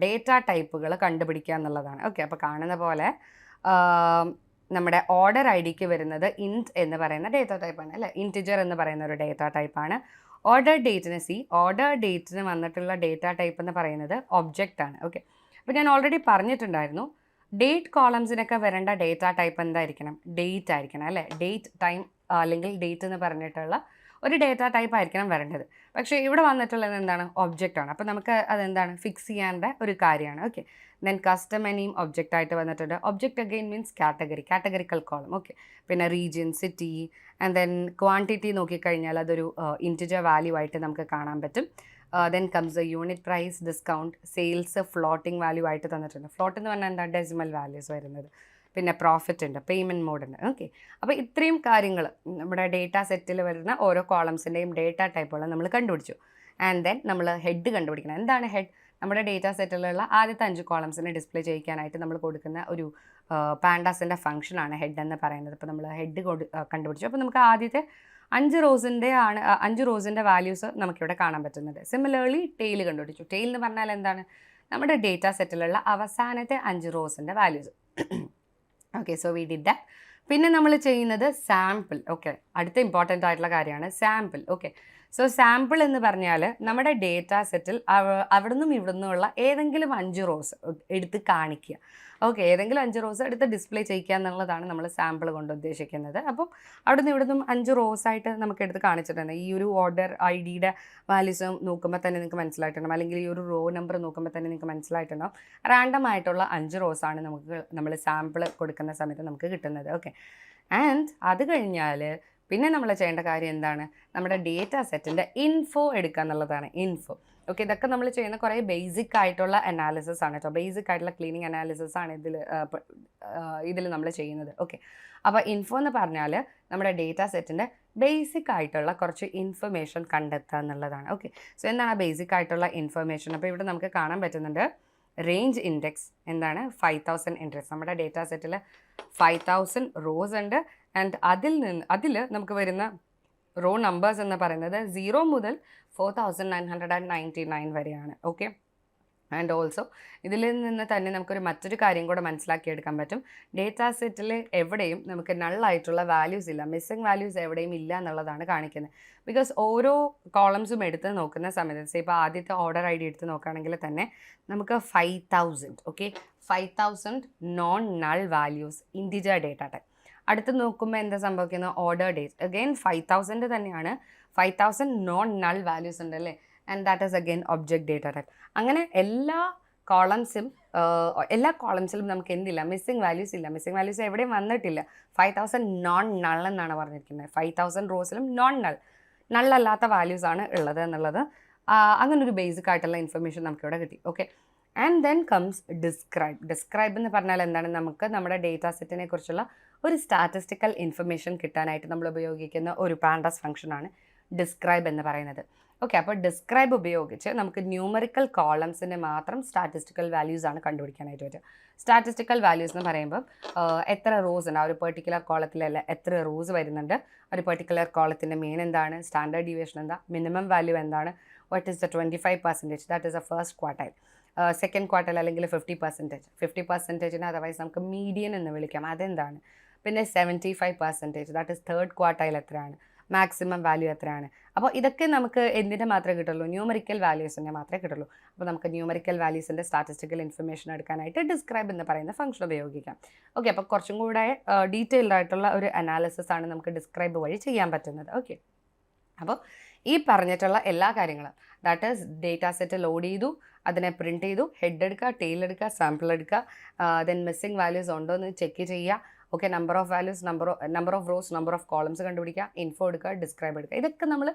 ഡേറ്റ ടൈപ്പുകൾ കണ്ടുപിടിക്കുക എന്നുള്ളതാണ്. ഓക്കെ, അപ്പോൾ കാണുന്ന പോലെ നമ്മുടെ ഓർഡർ ഐഡിക്ക് വരുന്നത് ഇൻറ്റ് എന്ന് പറയുന്ന ഡേറ്റ ടൈപ്പാണ്, അല്ലേ? ഇൻറ്റിജർ എന്ന് പറയുന്ന ഒരു ഡേറ്റ ടൈപ്പാണ്. ഓർഡർ ഡേറ്റിന് ഓർഡർ ഡേറ്റിന് വന്നിട്ടുള്ള ഡേറ്റ ടൈപ്പ് എന്ന് പറയുന്നത് ഒബ്ജക്റ്റ് ആണ്. ഓക്കെ, അപ്പോൾ ഞാൻ ഓൾറെഡി പറഞ്ഞിട്ടുണ്ടായിരുന്നു, ഡേറ്റ് കോളംസിനൊക്കെ വരേണ്ട ഡേറ്റ ടൈപ്പ് എന്തായിരിക്കണം? ഡേറ്റ് ആയിരിക്കണം, അല്ലേ? ഡേറ്റ്, ടൈം അല്ലെങ്കിൽ ഡേറ്റ് എന്ന് പറഞ്ഞിട്ടുള്ള ഒരു ഡേറ്റ ടൈപ്പ് ആയിരിക്കണം വരേണ്ടത്. പക്ഷേ ഇവിടെ വന്നിട്ടുള്ളത് എന്താണ്? ഒബ്ജക്റ്റ് ആണ്. അപ്പോൾ നമുക്ക് അതെന്താണ്? ഫിക്സ് ചെയ്യേണ്ട ഒരു കാര്യമാണ്. Okay, then custom name object ആയിട്ട് വന്നിട്ടുണ്ട്. Object again means categorical column. Okay, പിന്നെ region, city and then quantity നോക്കിക്കഴിഞ്ഞാൽ അതൊരു ഇൻറ്റിജർ വാല്യൂ ആയിട്ട് നമുക്ക് കാണാൻ പറ്റും. Then comes unit price, discount, sales floating value ആയിട്ട് തന്നിട്ടുണ്ട്. ഫ്ലോട്ട് എന്ന് പറഞ്ഞാൽ എന്താ? ഡെസിമൽ വാല്യൂസ് വരുന്നത്. പിന്നെ പ്രോഫിറ്റ് ഉണ്ട്, പേയ്മെൻറ്റ് മോഡ് ഉണ്ട്. ഓക്കെ, അപ്പോൾ ഇത്രയും കാര്യങ്ങൾ നമ്മുടെ ഡേറ്റ സെറ്റിൽ വരുന്ന ഓരോ കോളംസിൻ്റെയും ഡേറ്റ ടൈപ്പുകൾ നമ്മൾ കണ്ടുപിടിച്ചു. ആൻഡ് ദെൻ നമ്മൾ ഹെഡ് കണ്ടുപിടിക്കണം. എന്താണ് ഹെഡ്? നമ്മുടെ ഡേറ്റ സെറ്റിലുള്ള ആദ്യത്തെ 5 കോളംസിനെ ഡിസ്പ്ലേ ചെയ്യിക്കാനായിട്ട് നമ്മൾ കൊടുക്കുന്ന ഒരു പാൻഡാസിൻ്റെ ഫംഗ്ഷനാണ് ഹെഡ് എന്ന് പറയുന്നത്. അപ്പോൾ നമ്മൾ ഹെഡ് കണ്ടുപിടിച്ചു. അപ്പോൾ നമുക്ക് ആദ്യത്തെ 5 റോസിൻ്റെ വാല്യൂസ് നമുക്കിവിടെ കാണാൻ പറ്റുന്നുണ്ട്. സിമിലർലി ടെയിൽ കണ്ടുപിടിച്ചു. ടെയിൽ എന്ന് പറഞ്ഞാൽ എന്താണ്? നമ്മുടെ ഡേറ്റ സെറ്റിലുള്ള അവസാനത്തെ 5 റോസിൻ്റെ values. Okay, so we did that. പിന്നെ നമ്മൾ ചെയ്യുന്നത് സാമ്പിൾ. ഓക്കെ, അടുത്ത ഇമ്പോർട്ടൻ്റ് ആയിട്ടുള്ള കാര്യമാണ് സാമ്പിൾ. ഓക്കെ, സോ സാമ്പിൾ എന്ന് പറഞ്ഞാൽ നമ്മുടെ ഡേറ്റ സെറ്റിൽ അവിടെ നിന്നും ഇവിടെ നിന്നുമുള്ള ഏതെങ്കിലും 5 റോസ് എടുത്ത് കാണിക്കുക. ഓക്കെ, ഏതെങ്കിലും 5 റോസ് എടുത്ത് ഡിസ്പ്ലേ ചെയ്യിക്കുക എന്നുള്ളതാണ് നമ്മൾ സാമ്പിൾ കൊണ്ട് ഉദ്ദേശിക്കുന്നത്. അപ്പം അവിടെ നിന്ന് ഇവിടെ നിന്നും 5 റോസായിട്ട് നമുക്ക് എടുത്ത് കാണിച്ചിട്ടുണ്ട്. ഈ ഒരു ഓർഡർ ID-യുടെ വാല്യൂസ് നോക്കുമ്പോൾ തന്നെ നിങ്ങൾക്ക് മനസ്സിലായിട്ടുണ്ടാവും, അല്ലെങ്കിൽ ഈ ഒരു റോ നമ്പർ നോക്കുമ്പോൾ തന്നെ നിങ്ങൾക്ക് മനസ്സിലായിട്ടുണ്ടാവും. റാൻഡം ആയിട്ടുള്ള 5 റോസാണ് നമ്മൾ സാമ്പിൾ കൊടുക്കുന്ന സമയത്ത് നമുക്ക് കിട്ടുന്നത്. ഓക്കെ, ആൻഡ് അത് കഴിഞ്ഞാൽ പിന്നെ നമ്മൾ ചെയ്യേണ്ട കാര്യം എന്താണ്? നമ്മുടെ ഡേറ്റ സെറ്റിൻ്റെ ഇൻഫോ എടുക്കുക എന്നുള്ളതാണ്. ഇൻഫോ. ഓക്കെ, ഇതൊക്കെ നമ്മൾ ചെയ്യുന്ന കുറേ ബേസിക് ആയിട്ടുള്ള അനാലിസിസ് ആണ് കേട്ടോ. ബേസിക് ആയിട്ടുള്ള ക്ലീനിങ് അനാലിസിസ് ആണ് ഇതിൽ നമ്മൾ ചെയ്യുന്നത്. ഓക്കെ, അപ്പോൾ ഇൻഫോ എന്ന് പറഞ്ഞാൽ നമ്മുടെ ഡേറ്റ സെറ്റിൻ്റെ ബേസിക് ആയിട്ടുള്ള കുറച്ച് ഇൻഫർമേഷൻ കണ്ടെത്തുക എന്നുള്ളതാണ്. ഓക്കെ, സോ എന്താണ് ബേസിക് ആയിട്ടുള്ള ഇൻഫർമേഷൻ? അപ്പോൾ ഇവിടെ നമുക്ക് കാണാൻ പറ്റുന്നുണ്ട് റേഞ്ച് ഇൻഡെക്സ് എന്താണ്? 5000 ഇൻഡെക്സ്. നമ്മുടെ ഡേറ്റ സെറ്റിൽ 5000 റോസ് ഉണ്ട് ആൻഡ് അതിൽ നമുക്ക് വരുന്ന റോ നമ്പേഴ്സ് എന്ന് പറയുന്നത് 0 മുതൽ 4999 വരെയാണ്. ഓക്കെ, ആൻഡ് ഓൾസോ ഇതിൽ നിന്ന് തന്നെ നമുക്കൊരു മറ്റൊരു കാര്യം കൂടെ മനസ്സിലാക്കിയെടുക്കാൻ പറ്റും. ഡേറ്റ സെറ്റിൽ എവിടെയും നമുക്ക് നള്ളായിട്ടുള്ള വാല്യൂസ് ഇല്ല, മിസ്സിംഗ് വാല്യൂസ് എവിടെയും ഇല്ല എന്നുള്ളതാണ് കാണിക്കുന്നത്. ബിക്കോസ് ഓരോ കോളംസും എടുത്ത് നോക്കുന്ന സമയത്ത് ഇപ്പോൾ ആദ്യത്തെ ഓർഡർ ID എടുത്ത് നോക്കുകയാണെങ്കിൽ തന്നെ നമുക്ക് 5000, okay, 5000 non null values integer data type. അടുത്ത് നോക്കുമ്പോൾ എന്താ സംഭവിക്കുന്നത്? ഓർഡർ ഡേറ്റ് അഗെയിൻ 5000 തന്നെയാണ്, 5000 നോൺ നൾ വാല്യൂസ് ഉണ്ട്, അല്ലേ? And that is again object data type. അങ്ങനെ എല്ലാ കോളംസിലും നമുക്ക് എന്തില്ല? മിസ്സിംഗ് വാല്യൂസ് ഇല്ല. മിസ്സിംഗ് വാല്യൂസ് എവിടെയും വന്നിട്ടില്ല. 5000 നോൺ നൾ എന്നാണ് പറഞ്ഞിരിക്കുന്നത്. 5000 റോസിലും നോൺ നള്ളല്ലാത്ത വാല്യൂസ് ആണ് ഉള്ളത് എന്നുള്ളത് അങ്ങനൊരു ബേസിക് ആയിട്ടുള്ള ഇൻഫർമേഷൻ നമുക്കിവിടെ കിട്ടി. Okay, and then comes describe എന്ന് പറഞ്ഞാൽ എന്താണ്? നമുക്ക് നമ്മുടെ ഡേറ്റ സെറ്റിനെ കുറിച്ചുള്ള ഒരു സ്റ്റാറ്റിസ്റ്റിക്കൽ ഇൻഫർമേഷൻ കിട്ടാനായിട്ട് നമ്മൾ ഉപയോഗിക്കുന്ന ഒരു പാൻഡാസ് ഫംഗ്ഷനാണ് ഡിസ്ക്രൈബ് എന്ന് പറയുന്നത്. ഓക്കെ, അപ്പോൾ ഡിസ്ക്രൈബ് ഉപയോഗിച്ച് നമുക്ക് ന്യൂമറിക്കൽ കോളംസിൻ്റെ മാത്രം സ്റ്റാറ്റിസ്റ്റിക്കൽ വാല്യൂസ് ആണ് കണ്ടുപിടിക്കാനായിട്ട് പറ്റുക. സ്റ്റാറ്റിസ്റ്റിക്കൽ വാല്യൂസ് എന്ന് പറയുമ്പോൾ എത്ര റോസ് ഉണ്ട്, ആ ഒരു പെർട്ടിക്കുലർ കോളത്തിലല്ല എത്ര റോസ് വരുന്നുണ്ട്, ഒരു പെർട്ടിക്കുലർ കോളത്തിൻ്റെ മീൻ എന്താണ്, സ്റ്റാൻഡേർഡ് ഡീവിയേഷൻ എന്താ, മിനിമം വാല്യൂ എന്താണ്, what is the 25%, that is A first quartile. Second quartile അല്ലെങ്കിൽ 50%, അതർവൈസ് നമുക്ക് മീഡിയൻ എന്ന് വിളിക്കാം, അതെന്താണ്. പിന്നെ 75%, ദാറ്റ് ഈസ് തേർഡ് ക്വാർട്ടൈൽ എത്രയാണ്. മാക്സിമം വാല്യൂ എത്രയാണ്. അപ്പോൾ ഇതൊക്കെ നമുക്ക് എന്തിൻ്റെ മാത്രമേ കിട്ടുള്ളൂ, ന്യൂമറിക്കൽ വാല്യൂസിൻ്റെ മാത്രമേ കിട്ടുള്ളൂ. അപ്പോൾ നമുക്ക് ന്യൂമറിക്കൽ വാല്യൂസിൻ്റെ സ്റ്റാറ്റിസ്റ്റിക്കൽ ഇൻഫർമേഷൻ എടുക്കാനായിട്ട് ഡിസ്ക്രൈബ് എന്ന് പറയുന്ന ഫംഗ്ഷൻ ഉപയോഗിക്കാം. ഓക്കെ, അപ്പോൾ കുറച്ചും കൂടെ ഡീറ്റെയിൽഡ് ആയിട്ടുള്ള ഒരു അനാലിസിസ് ആണ് നമുക്ക് ഡിസ്ക്രൈബ് വഴി ചെയ്യാൻ പറ്റുന്നത്. ഓക്കെ, അപ്പോൾ ഈ പറഞ്ഞിട്ടുള്ള എല്ലാ കാര്യങ്ങളും, that is data set load ചെയ്തു, അതിനെ പ്രിൻറ്റ് ചെയ്തു, ഹെഡ് എടുക്കുക, ടെയിൽ എടുക്കുക, സാമ്പിൾ എടുക്കുക, ദെൻ മിസ്സിംഗ് വാല്യൂസ് ഉണ്ടോ എന്ന് ചെക്ക് ചെയ്യുക. Okay, number of values, number of rows, number of columns കണ്ടുപിടിക്കുക, ഇൻഫോ എടുക്കുക, ഡിസ്ക്രൈബ് എടുക്കുക. ഇതൊക്കെ നമ്മൾ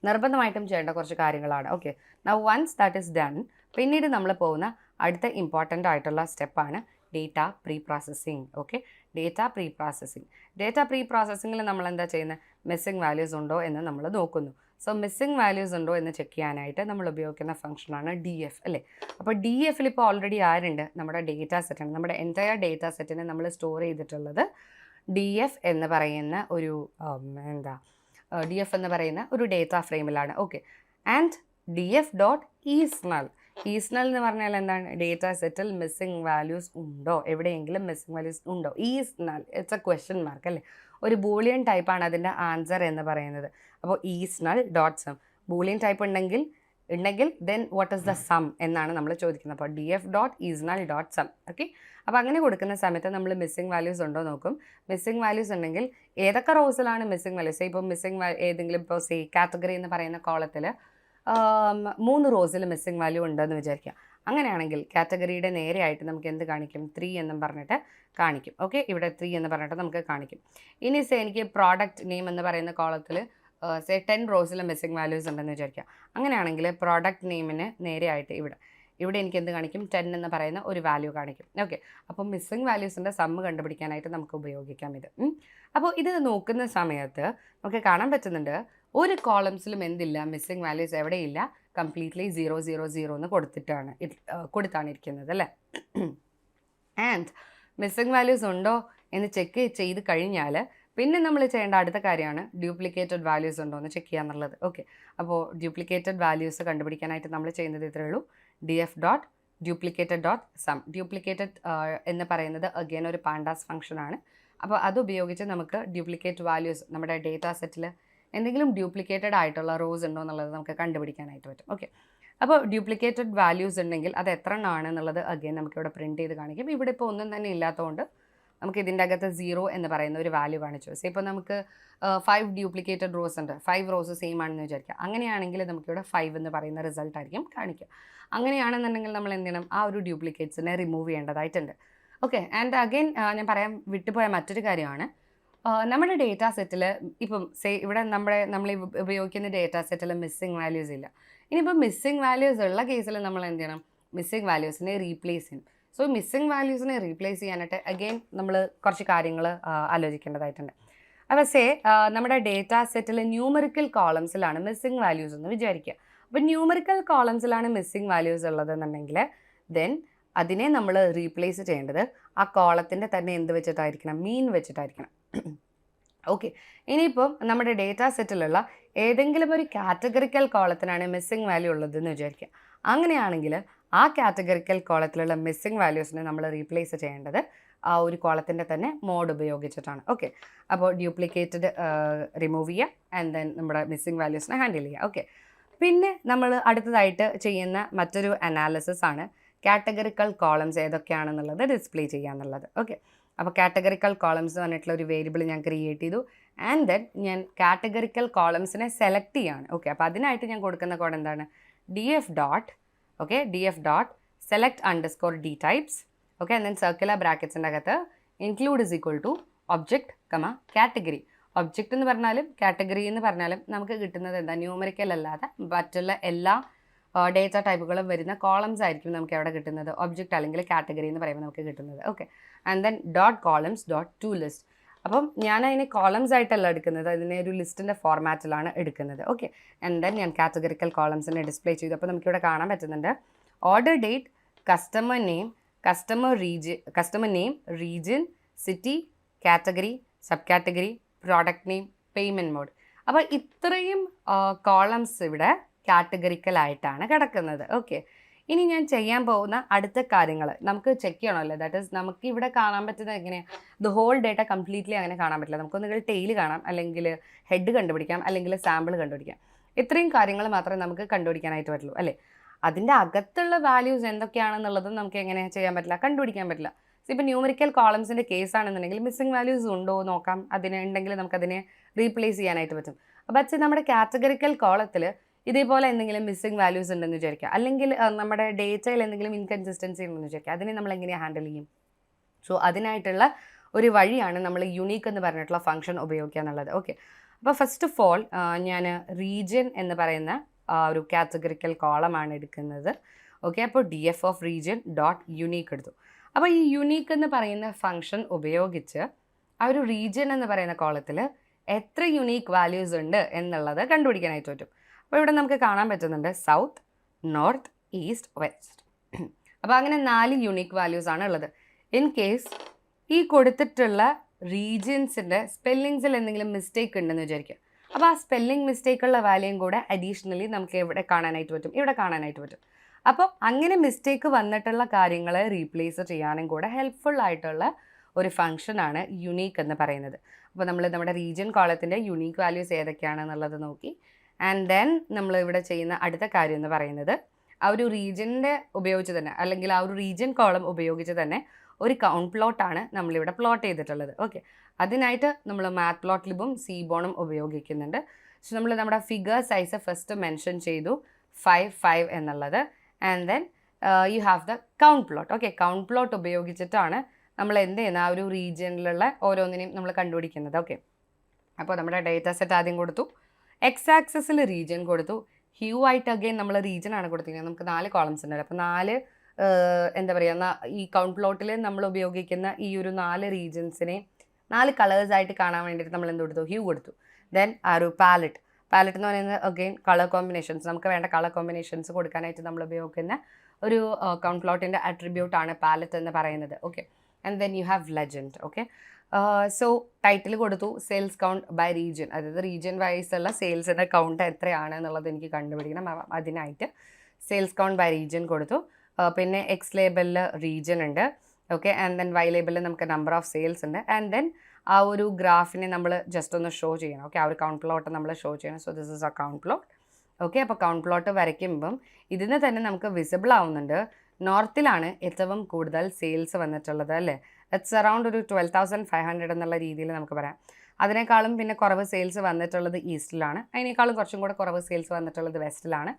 നിർബന്ധമായിട്ടും ചെയ്യേണ്ട കുറച്ച് കാര്യങ്ങളാണ്. Okay, now once that is done, പിന്നീട് നമ്മൾ പോകുന്ന അടുത്ത ഇമ്പോർട്ടൻ്റ് ആയിട്ടുള്ള സ്റ്റെപ്പാണ് data pre processing. Okay, data pre processing. Data pre പ്രോസസ്സിങ്ങിൽ നമ്മൾ എന്താ ചെയ്യുന്നത്, മിസ്സിംഗ് വാല്യൂസ് ഉണ്ടോ എന്ന് നമ്മൾ നോക്കുന്നു. സോ മിസ്സിംഗ് വാല്യൂസ് ഉണ്ടോ എന്ന് ചെക്ക് ചെയ്യാനായിട്ട് നമ്മൾ ഉപയോഗിക്കുന്ന ഫംഗ്ഷനാണ് DF അല്ലേ. അപ്പോൾ DFൽ ഇപ്പോൾ ഓൾറെഡി ആരുണ്ട്, നമ്മുടെ ഡേറ്റ സെറ്റാണ്. നമ്മുടെ എൻറ്റയർ ഡേറ്റ സെറ്റിനെ നമ്മൾ സ്റ്റോർ ചെയ്തിട്ടുള്ളത് DF എന്ന് പറയുന്ന ഒരു DF എന്ന് പറയുന്ന ഒരു ഡേറ്റ ഫ്രെയിമിലാണ്. Okay, and DF dot isnull. Isnull എന്ന് പറഞ്ഞാൽ എന്താണ്, ഡേറ്റ സെറ്റിൽ മിസ്സിംഗ് വാല്യൂസ് ഉണ്ടോ, എവിടെയെങ്കിലും മിസ്സിംഗ് വാല്യൂസ് ഉണ്ടോ. Isnull, it's a question mark അല്ലേ, ഒരു ബൂളിയൻ ടൈപ്പാണ് അതിൻ്റെ ആൻസർ എന്ന് പറയുന്നത്. അപ്പോൾ isnull dot sum, boolean type ഉണ്ടെങ്കിൽ then what is the sum എന്നാണ് നമ്മൾ ചോദിക്കുന്നത്. അപ്പോൾ DF dot isnull dot sum. Okay, അപ്പോൾ അങ്ങനെ കൊടുക്കുന്ന സമയത്ത് നമ്മൾ മിസ്സിംഗ് വാല്യൂസ് ഉണ്ടോ നോക്കും. മിസ്സിംഗ് വാല്യൂസ് ഉണ്ടെങ്കിൽ ഏതൊക്കെ റോസിലാണ് മിസ്സിംഗ് വാല്യൂസ്, ഇപ്പോൾ മിസ്സിംഗ് ഏതെങ്കിലും ഇപ്പോൾ കാറ്റഗറി എന്ന് പറയുന്ന കോളത്തിൽ 3 റോസിൽ മിസ്സിംഗ് വാല്യൂ ഉണ്ടെന്ന് വിചാരിക്കുക. അങ്ങനെയാണെങ്കിൽ കാറ്റഗറിയുടെ നേരെയായിട്ട് നമുക്ക് എന്ത് കാണിക്കും, 3 എന്നും പറഞ്ഞിട്ട് കാണിക്കും. ഓക്കെ, ഇവിടെ 3 എന്ന് പറഞ്ഞിട്ട് നമുക്ക് കാണിക്കും. ഇനി എനിക്ക് പ്രോഡക്റ്റ് നെയിം എന്ന് പറയുന്ന കോളത്തിൽ 10 റോസിൽ മിസ്സിംഗ് വാല്യൂസ് ഉണ്ടെന്ന് വിചാരിക്കുക. അങ്ങനെയാണെങ്കിൽ പ്രോഡക്റ്റ് നെയിമിന് നേരെയായിട്ട് ഇവിടെ എനിക്ക് എന്ത് കാണിക്കും, 10 എന്ന് പറയുന്ന ഒരു വാല്യൂ കാണിക്കും. ഓക്കെ, അപ്പോൾ മിസ്സിംഗ് വാല്യൂസിൻ്റെ സമ്മ് കണ്ടുപിടിക്കാനായിട്ട് നമുക്ക് ഉപയോഗിക്കാം ഇത്. അപ്പോൾ ഇത് നോക്കുന്ന സമയത്ത് നമുക്ക് കാണാൻ പറ്റുന്നുണ്ട്, ഒരു കോളംസിലും എന്തില്ല, മിസ്സിംഗ് വാല്യൂസ് എവിടെയില്ല, കംപ്ലീറ്റ്ലി 0 0 0 എന്ന് കൊടുത്താണ് ഇരിക്കുന്നത് അല്ലേ. ആൻഡ് മിസ്സിംഗ് വാല്യൂസ് ഉണ്ടോ എന്ന് ചെക്ക് ചെയ്ത് കഴിഞ്ഞാൽ പിന്നെ നമ്മൾ ചെയ്യേണ്ട അടുത്ത കാര്യമാണ് ഡ്യൂപ്ലിക്കേറ്റഡ് വാല്യൂസ് ഉണ്ടോ എന്ന് ചെക്ക് ചെയ്യുക എന്നുള്ളത്. ഓക്കെ, അപ്പോൾ ഡ്യൂപ്ലിക്കേറ്റഡ് വാല്യൂസ് കണ്ടുപിടിക്കാനായിട്ട് നമ്മൾ ചെയ്യുന്നത് ഇത്രയേ ഉള്ളൂ, DF dot duplicated dot sum. Duplicated എന്ന് പറയുന്നത് അഗെയിൻ ഒരു പാൻഡാസ് ഫംഗ്ഷനാണ്. അപ്പോൾ അത് ഉപയോഗിച്ച് നമുക്ക് ഡ്യൂപ്ലിക്കേറ്റ് വാല്യൂസ്, നമ്മുടെ ഡേറ്റ സെറ്റിൽ എന്തെങ്കിലും ഡ്യൂപ്ലിക്കേറ്റഡ് ആയിട്ടുള്ള റോസ് ഉണ്ടോ എന്നുള്ളത് നമുക്ക് കണ്ടുപിടിക്കാനായിട്ട് പറ്റും. ഓക്കെ, അപ്പോൾ ഡ്യൂപ്ലിക്കേറ്റഡ് വാല്യൂസ് ഉണ്ടെങ്കിൽ അത് എത്ര എണ്ണമാണ് എന്നുള്ളത് അഗെയിൻ നമുക്കിവിടെ പ്രിൻറ്റ് ചെയ്ത് കാണിക്കും. ഇവിടെ ഇപ്പോൾ ഒന്നും തന്നെ ഇല്ലാത്തതുകൊണ്ട് നമുക്ക് ഇതിൻ്റെ അകത്ത് 0 എന്ന് പറയുന്ന ഒരു വാല്യൂ കാണിച്ചു. സോ ഇപ്പോൾ നമുക്ക് 5 ഡ്യൂപ്ലിക്കേറ്റഡ് റോസ് ഉണ്ട്, 5 റോസ് സെയിം ആണെന്ന് വിചാരിക്കുക. അങ്ങനെയാണെങ്കിൽ നമുക്കിവിടെ 5 എന്ന് പറയുന്ന റിസൾട്ട് ആയിരിക്കും കാണിക്കുക. അങ്ങനെയാണെന്നുണ്ടെങ്കിൽ നമ്മൾ എന്ത് ചെയ്യണം, ആ ഒരു ഡ്യൂപ്ലിക്കേറ്റ്സിനെ റിമൂവ് ചെയ്യേണ്ടതായിട്ടുണ്ട്. ഓക്കെ, ആൻഡ് അഗെയിൻ ഞാൻ പറയാൻ വിട്ടുപോയ മറ്റൊരു കാര്യമാണ്, നമ്മുടെ ഡേറ്റ സെറ്റിൽ ഇപ്പം ഇവിടെ നമ്മൾ ഉപയോഗിക്കുന്ന ഡേറ്റ സെറ്റിൽ മിസ്സിംഗ് വാല്യൂസ് ഇല്ല. ഇനിയിപ്പോൾ മിസ്സിംഗ് വാല്യൂസ് ഉള്ള കേസിൽ നമ്മൾ എന്ത് ചെയ്യണം, മിസ്സിംഗ് വാല്യൂസിനെ റീപ്ലേസ് ചെയ്യണം. സോ മിസ്സിംഗ് വാല്യൂസിനെ റീപ്ലേസ് ചെയ്യാനായിട്ട് അഗെയിൻ നമ്മൾ കുറച്ച് കാര്യങ്ങൾ ആലോചിക്കേണ്ടതായിട്ടുണ്ട്. അപ്പോൾ നമ്മുടെ ഡേറ്റ സെറ്റിൽ ന്യൂമറിക്കൽ കോളംസിലാണ് മിസ്സിംഗ് വാല്യൂസ് എന്ന് വിചാരിക്കുക. അപ്പോൾ ന്യൂമറിക്കൽ കോളംസിലാണ് മിസ്സിംഗ് വാല്യൂസ് ഉള്ളതെന്നുണ്ടെങ്കിൽ ദെൻ അതിനെ നമ്മൾ റീപ്ലേസ് ചെയ്യേണ്ടത് ആ കോളത്തിൻ്റെ തന്നെ എന്ത് വെച്ചിട്ടായിരിക്കണം, മീൻ വെച്ചിട്ടായിരിക്കണം. ഓക്കെ, ഇനിയിപ്പം നമ്മുടെ ഡേറ്റ സെറ്റിലുള്ള ഏതെങ്കിലും ഒരു കാറ്റഗറിക്കൽ കോളത്തിനാണ് മിസ്സിംഗ് വാല്യൂ ഉള്ളതെന്ന് വിചാരിക്കുക. അങ്ങനെയാണെങ്കിൽ ആ കാറ്റഗറിക്കൽ കോളത്തിലുള്ള മിസ്സിംഗ് വാല്യൂസിനെ നമ്മൾ റീപ്ലേസ് ചെയ്യേണ്ടത് ആ ഒരു കോളത്തിൻ്റെ തന്നെ മോഡ് ഉപയോഗിച്ചിട്ടാണ്. ഓക്കെ, അപ്പോൾ ഡ്യൂപ്ലിക്കേറ്റഡ് റിമൂവ് ചെയ്യുക ആൻഡ് ദെൻ നമ്മുടെ മിസ്സിംഗ് വാല്യൂസിനെ ഹാൻഡിൽ ചെയ്യുക. ഓക്കെ, പിന്നെ നമ്മൾ അടുത്തതായിട്ട് ചെയ്യുന്ന മറ്റൊരു അനാലിസിസ് ആണ് കാറ്റഗറിക്കൽ കോളംസ് ഏതൊക്കെയാണെന്നുള്ളത് ഡിസ്പ്ലേ ചെയ്യുക എന്നുള്ളത്. ഓക്കെ, അപ്പോൾ കാറ്റഗറിക്കൽ കോളംസ് പറഞ്ഞിട്ടുള്ള ഒരു വേരിയബിൾ ഞാൻ ക്രിയേറ്റ് ചെയ്തു ആൻഡ് ദെൻ ഞാൻ കാറ്റഗറിക്കൽ കോളംസിനെ സെലക്ട് ചെയ്യാണ്. ഓക്കെ, അപ്പോൾ അതിനായിട്ട് ഞാൻ കൊടുക്കുന്ന കോഡ് എന്താണ്, DF dot select underscore D types. Okay, and then circular ബ്രാക്കറ്റ്സിൻ്റെ അകത്ത് include is equal to object category. Object എന്ന് പറഞ്ഞാലും കാറ്റഗറി എന്ന് പറഞ്ഞാലും നമുക്ക് കിട്ടുന്നത് എന്താ, ന്യൂമറിക്കൽ അല്ലാതെ മറ്റുള്ള എല്ലാ ഡേറ്റ ടൈപ്പുകളും വരുന്ന കോളംസ് ആയിരിക്കും നമുക്ക് എവിടെ കിട്ടുന്നത്, ഒബ്ജക്റ്റ് അല്ലെങ്കിൽ കാറ്റഗറി എന്ന് പറയുമ്പോൾ നമുക്ക് കിട്ടുന്നത്. Okay, and then dot columns dot to list. അപ്പം ഞാൻ അതിനെ കോളംസ് ആയിട്ടല്ല എടുക്കുന്നത്, അതിനെ ഒരു ലിസ്റ്റിൻ്റെ ഫോർമാറ്റിലാണ് എടുക്കുന്നത്. ഓക്കെ, ആൻഡ് ദെൻ ഞാൻ കാറ്റഗറിക്കൽ കോളംസിനെ ഡിസ്പ്ലേ ചെയ്തു. അപ്പോൾ നമുക്കിവിടെ കാണാൻ പറ്റുന്നുണ്ട് order date, customer name, customer name, region, city, category, sub category, product name, payment mode. അപ്പോൾ ഇത്രയും കോളംസ് ഇവിടെ കാറ്റഗറിക്കലായിട്ടാണ് കിടക്കുന്നത്. ഓക്കെ, ഇനി ഞാൻ ചെയ്യാൻ പോകുന്ന അടുത്ത കാര്യങ്ങൾ നമുക്ക് ചെക്ക് ചെയ്യണമല്ലോ. ദാറ്റ് ഈസ് നമുക്ക് ഇവിടെ കാണാൻ പറ്റുന്നത് എങ്ങനെയാണ്, ദ ഹോൾ ഡേറ്റ കംപ്ലീറ്റ്ലി അങ്ങനെ കാണാൻ പറ്റില്ല. നമുക്കൊന്നുകിൽ ടെയിൽ കാണാം, അല്ലെങ്കിൽ ഹെഡ് കണ്ടുപിടിക്കാം, അല്ലെങ്കിൽ സാമ്പിൾ കണ്ടുപിടിക്കാം. ഇത്രയും കാര്യങ്ങൾ മാത്രമേ നമുക്ക് കണ്ടുപിടിക്കാനായിട്ട് പറ്റുള്ളൂ അല്ലേ. അതിൻ്റെ അകത്തുള്ള വാല്യൂസ് എന്തൊക്കെയാണെന്നുള്ളതും നമുക്ക് എങ്ങനെ ചെയ്യാൻ പറ്റില്ല, കണ്ടുപിടിക്കാൻ പറ്റില്ല. ഇപ്പോൾ ന്യൂമറിക്കൽ കോളംസിൻ്റെ കേസ് ആണെന്നുണ്ടെങ്കിൽ മിസ്സിംഗ് വാല്യൂസ് ഉണ്ടോ നോക്കാം, അതിന് ഉണ്ടെങ്കിൽ നമുക്കതിനെ റീപ്ലേസ് ചെയ്യാനായിട്ട് പറ്റും. പക്ഷേ നമ്മുടെ കാറ്റഗറിക്കൽ കോളത്തിൽ ഇതേപോലെ എന്തെങ്കിലും മിസ്സിംഗ് വാല്യൂസ് ഉണ്ടെന്ന് വിചാരിക്കുക, അല്ലെങ്കിൽ നമ്മുടെ ഡേറ്റയിൽ എന്തെങ്കിലും ഇൻകൺസിസ്റ്റൻസി ഉണ്ടെന്ന് വിചാരിക്കുക, അതിനെ നമ്മൾ എങ്ങനെ ഹാൻഡിൽ ചെയ്യും? സോ അതിനായിട്ടുള്ള ഒരു വഴിയാണ് നമ്മൾ യുണീക്ക് എന്ന് പറഞ്ഞിട്ടുള്ള ഫംഗ്ഷൻ ഉപയോഗിക്കുക എന്നുള്ളത്. ഓക്കെ, അപ്പോൾ ഫസ്റ്റ് ഓഫ് ഓൾ ഞാൻ റീജിയൻ എന്ന് പറയുന്ന ഒരു കാറ്റഗറിക്കൽ കോളമാണ് എടുക്കുന്നത്. ഓക്കെ, അപ്പോൾ DF of region dot unique എടുത്തു. അപ്പോൾ ഈ യുണീക്ക് എന്ന് പറയുന്ന ഫംഗ്ഷൻ ഉപയോഗിച്ച് ആ ഒരു റീജിയൻ എന്ന് പറയുന്ന കോളത്തിൽ എത്ര യുണീക്ക് വാല്യൂസ് ഉണ്ട് എന്നുള്ളത് കണ്ടുപിടിക്കാനായിട്ട് പറ്റും. അപ്പോൾ ഇവിടെ നമുക്ക് കാണാൻ പറ്റുന്നുണ്ട് സൗത്ത്, നോർത്ത്, ഈസ്റ്റ്, വെസ്റ്റ്. അപ്പോൾ അങ്ങനെ 4 യുണീക്ക് വാല്യൂസ് ആണ് ഉള്ളത്. ഇൻ കേസ് ഈ കൊടുത്തിട്ടുള്ള റീജിയൻസിൻ്റെ സ്പെല്ലിങ്സിൽ എന്തെങ്കിലും മിസ്റ്റേക്ക് ഉണ്ടെന്ന് വിചാരിക്കുക. അപ്പോൾ ആ സ്പെല്ലിംഗ് മിസ്റ്റേക്കുള്ള വാല്യൂയും കൂടെ അഡീഷണലി നമുക്ക് ഇവിടെ കാണാനായിട്ട് പറ്റും, ഇവിടെ കാണാനായിട്ട് പറ്റും. അപ്പോൾ അങ്ങനെ മിസ്റ്റേക്ക് വന്നിട്ടുള്ള കാര്യങ്ങളെ റീപ്ലേസ് ചെയ്യാനും കൂടെ ഹെൽപ്ഫുൾ ആയിട്ടുള്ള ഒരു ഫംഗ്ഷനാണ് യുണീക്ക് എന്ന് പറയുന്നത്. അപ്പോൾ നമ്മൾ നമ്മുടെ റീജിയൻ കോളത്തിൻ്റെ യുണീക്ക് വാല്യൂസ് ഏതൊക്കെയാണെന്നുള്ളത് നോക്കി. ആൻഡ് ദെൻ നമ്മൾ ഇവിടെ ചെയ്യുന്ന അടുത്ത കാര്യം എന്ന് പറയുന്നത് ആ ഒരു റീജിയൻ്റെ ഉപയോഗിച്ച് തന്നെ, അല്ലെങ്കിൽ ആ ഒരു റീജിയൻ കോളം ഉപയോഗിച്ച് തന്നെ ഒരു കൗണ്ട് പ്ലോട്ടാണ് നമ്മളിവിടെ പ്ലോട്ട് ചെയ്തിട്ടുള്ളത്. ഓക്കെ, അതിനായിട്ട് നമ്മൾ മാത്ത് പ്ലോട്ട് ലിബും സീബോണും ഉപയോഗിക്കുന്നുണ്ട്. സോ നമ്മൾ നമ്മുടെ ഫിഗർ സൈസ് ഫസ്റ്റ് മെൻഷൻ ചെയ്തു 5, 5 എന്നുള്ളത്. And then you have the count plot. Okay, count plot ഉപയോഗിച്ചിട്ടാണ് നമ്മൾ എന്ത് ചെയ്യുന്ന ആ ഒരു റീജിയനിലുള്ള ഓരോന്നിനെയും നമ്മൾ കണ്ടുപിടിക്കുന്നത്. ഓക്കെ, അപ്പോൾ നമ്മുടെ ഡേറ്റ സെറ്റ് ആദ്യം കൊടുത്തു, എക്സ് ആക്സസിൽ റീജിയൻ കൊടുത്തു, ഹ്യൂ ആയിട്ട് അഗെയിൻ നമ്മൾ റീജിയൻ ആണ് കൊടുത്തിരിക്കുന്നത്. നമുക്ക് 4 കോളംസ് ഉണ്ട്. അപ്പോൾ 4 എന്താ പറയുക, ഈ കൗണ്ട് പ്ലോട്ടിൽ നമ്മൾ ഉപയോഗിക്കുന്ന ഈ ഒരു 4 റീജിയൻസിനെ 4 കളേഴ്സായിട്ട് കാണാൻ വേണ്ടിയിട്ട് നമ്മൾ എന്ത് കൊടുത്തു, ഹ്യൂ കൊടുത്തു. ദെൻ ആ ഒരു പാലറ്റ് എന്ന് പറയുന്നത് അഗെയിൻ കളർ കോമ്പിനേഷൻസ്, നമുക്ക് വേണ്ട കളർ കോമ്പിനേഷൻസ് കൊടുക്കാനായിട്ട് നമ്മൾ ഉപയോഗിക്കുന്ന ഒരു കൗണ്ട് പ്ലോട്ടിൻ്റെ അട്രിബ്യൂട്ടാണ് പാലറ്റ് എന്ന് പറയുന്നത്. Okay, and then you have legend. Okay, so title കൊടുത്തു സെയിൽസ് കൗണ്ട് ബൈ റീജിയൻ, അതായത് റീജിയൻ വൈസ് ഉള്ള സെയിൽസിൻ്റെ കൗണ്ട് എത്രയാണ് എന്നുള്ളത് എനിക്ക് കണ്ടുപിടിക്കണം. അതിനായിട്ട് സെയിൽസ് കൗണ്ട് ബൈ റീജിയൻ കൊടുത്തു. പിന്നെ എക്സ് ലേബലിൽ റീജിയൻ ഉണ്ട്. ഓക്കെ, ആൻഡ് ദെൻ വൈ ലേബലിൽ നമുക്ക് നമ്പർ ഓഫ് സെയിൽസ് ഉണ്ട്. ആൻഡ് ദെൻ ആ ഒരു ഗ്രാഫിനെ നമ്മൾ ജസ്റ്റ് ഒന്ന് ഷോ ചെയ്യണം. ഓക്കെ, ആ ഒരു കൗണ്ട് പ്ലോട്ട് നമ്മൾ ഷോ ചെയ്യണം. So this is A count plot. Okay, അപ്പോൾ കൗണ്ട് പ്ലോട്ട് വരയ്ക്കുമ്പം ഇതിന് തന്നെ നമുക്ക് വിസിബിൾ ആവുന്നുണ്ട് നോർത്തിലാണ് ഏറ്റവും കൂടുതൽ സെയിൽസ് വന്നിട്ടുള്ളത് അല്ലേ. ഇറ്റ്സ് അറൗണ്ട് ഒരു 12,500 എന്നുള്ള രീതിയിൽ നമുക്ക് പറയാം. അതിനേക്കാളും പിന്നെ കുറവ് സെയിൽസ് വന്നിട്ടുള്ളത് ഈസ്റ്റിലാണ്, അതിനേക്കാളും കുറച്ചും കൂടെ കുറവ് സെയിൽസ് വന്നിട്ടുള്ളത് വെസ്റ്റിലാണ്,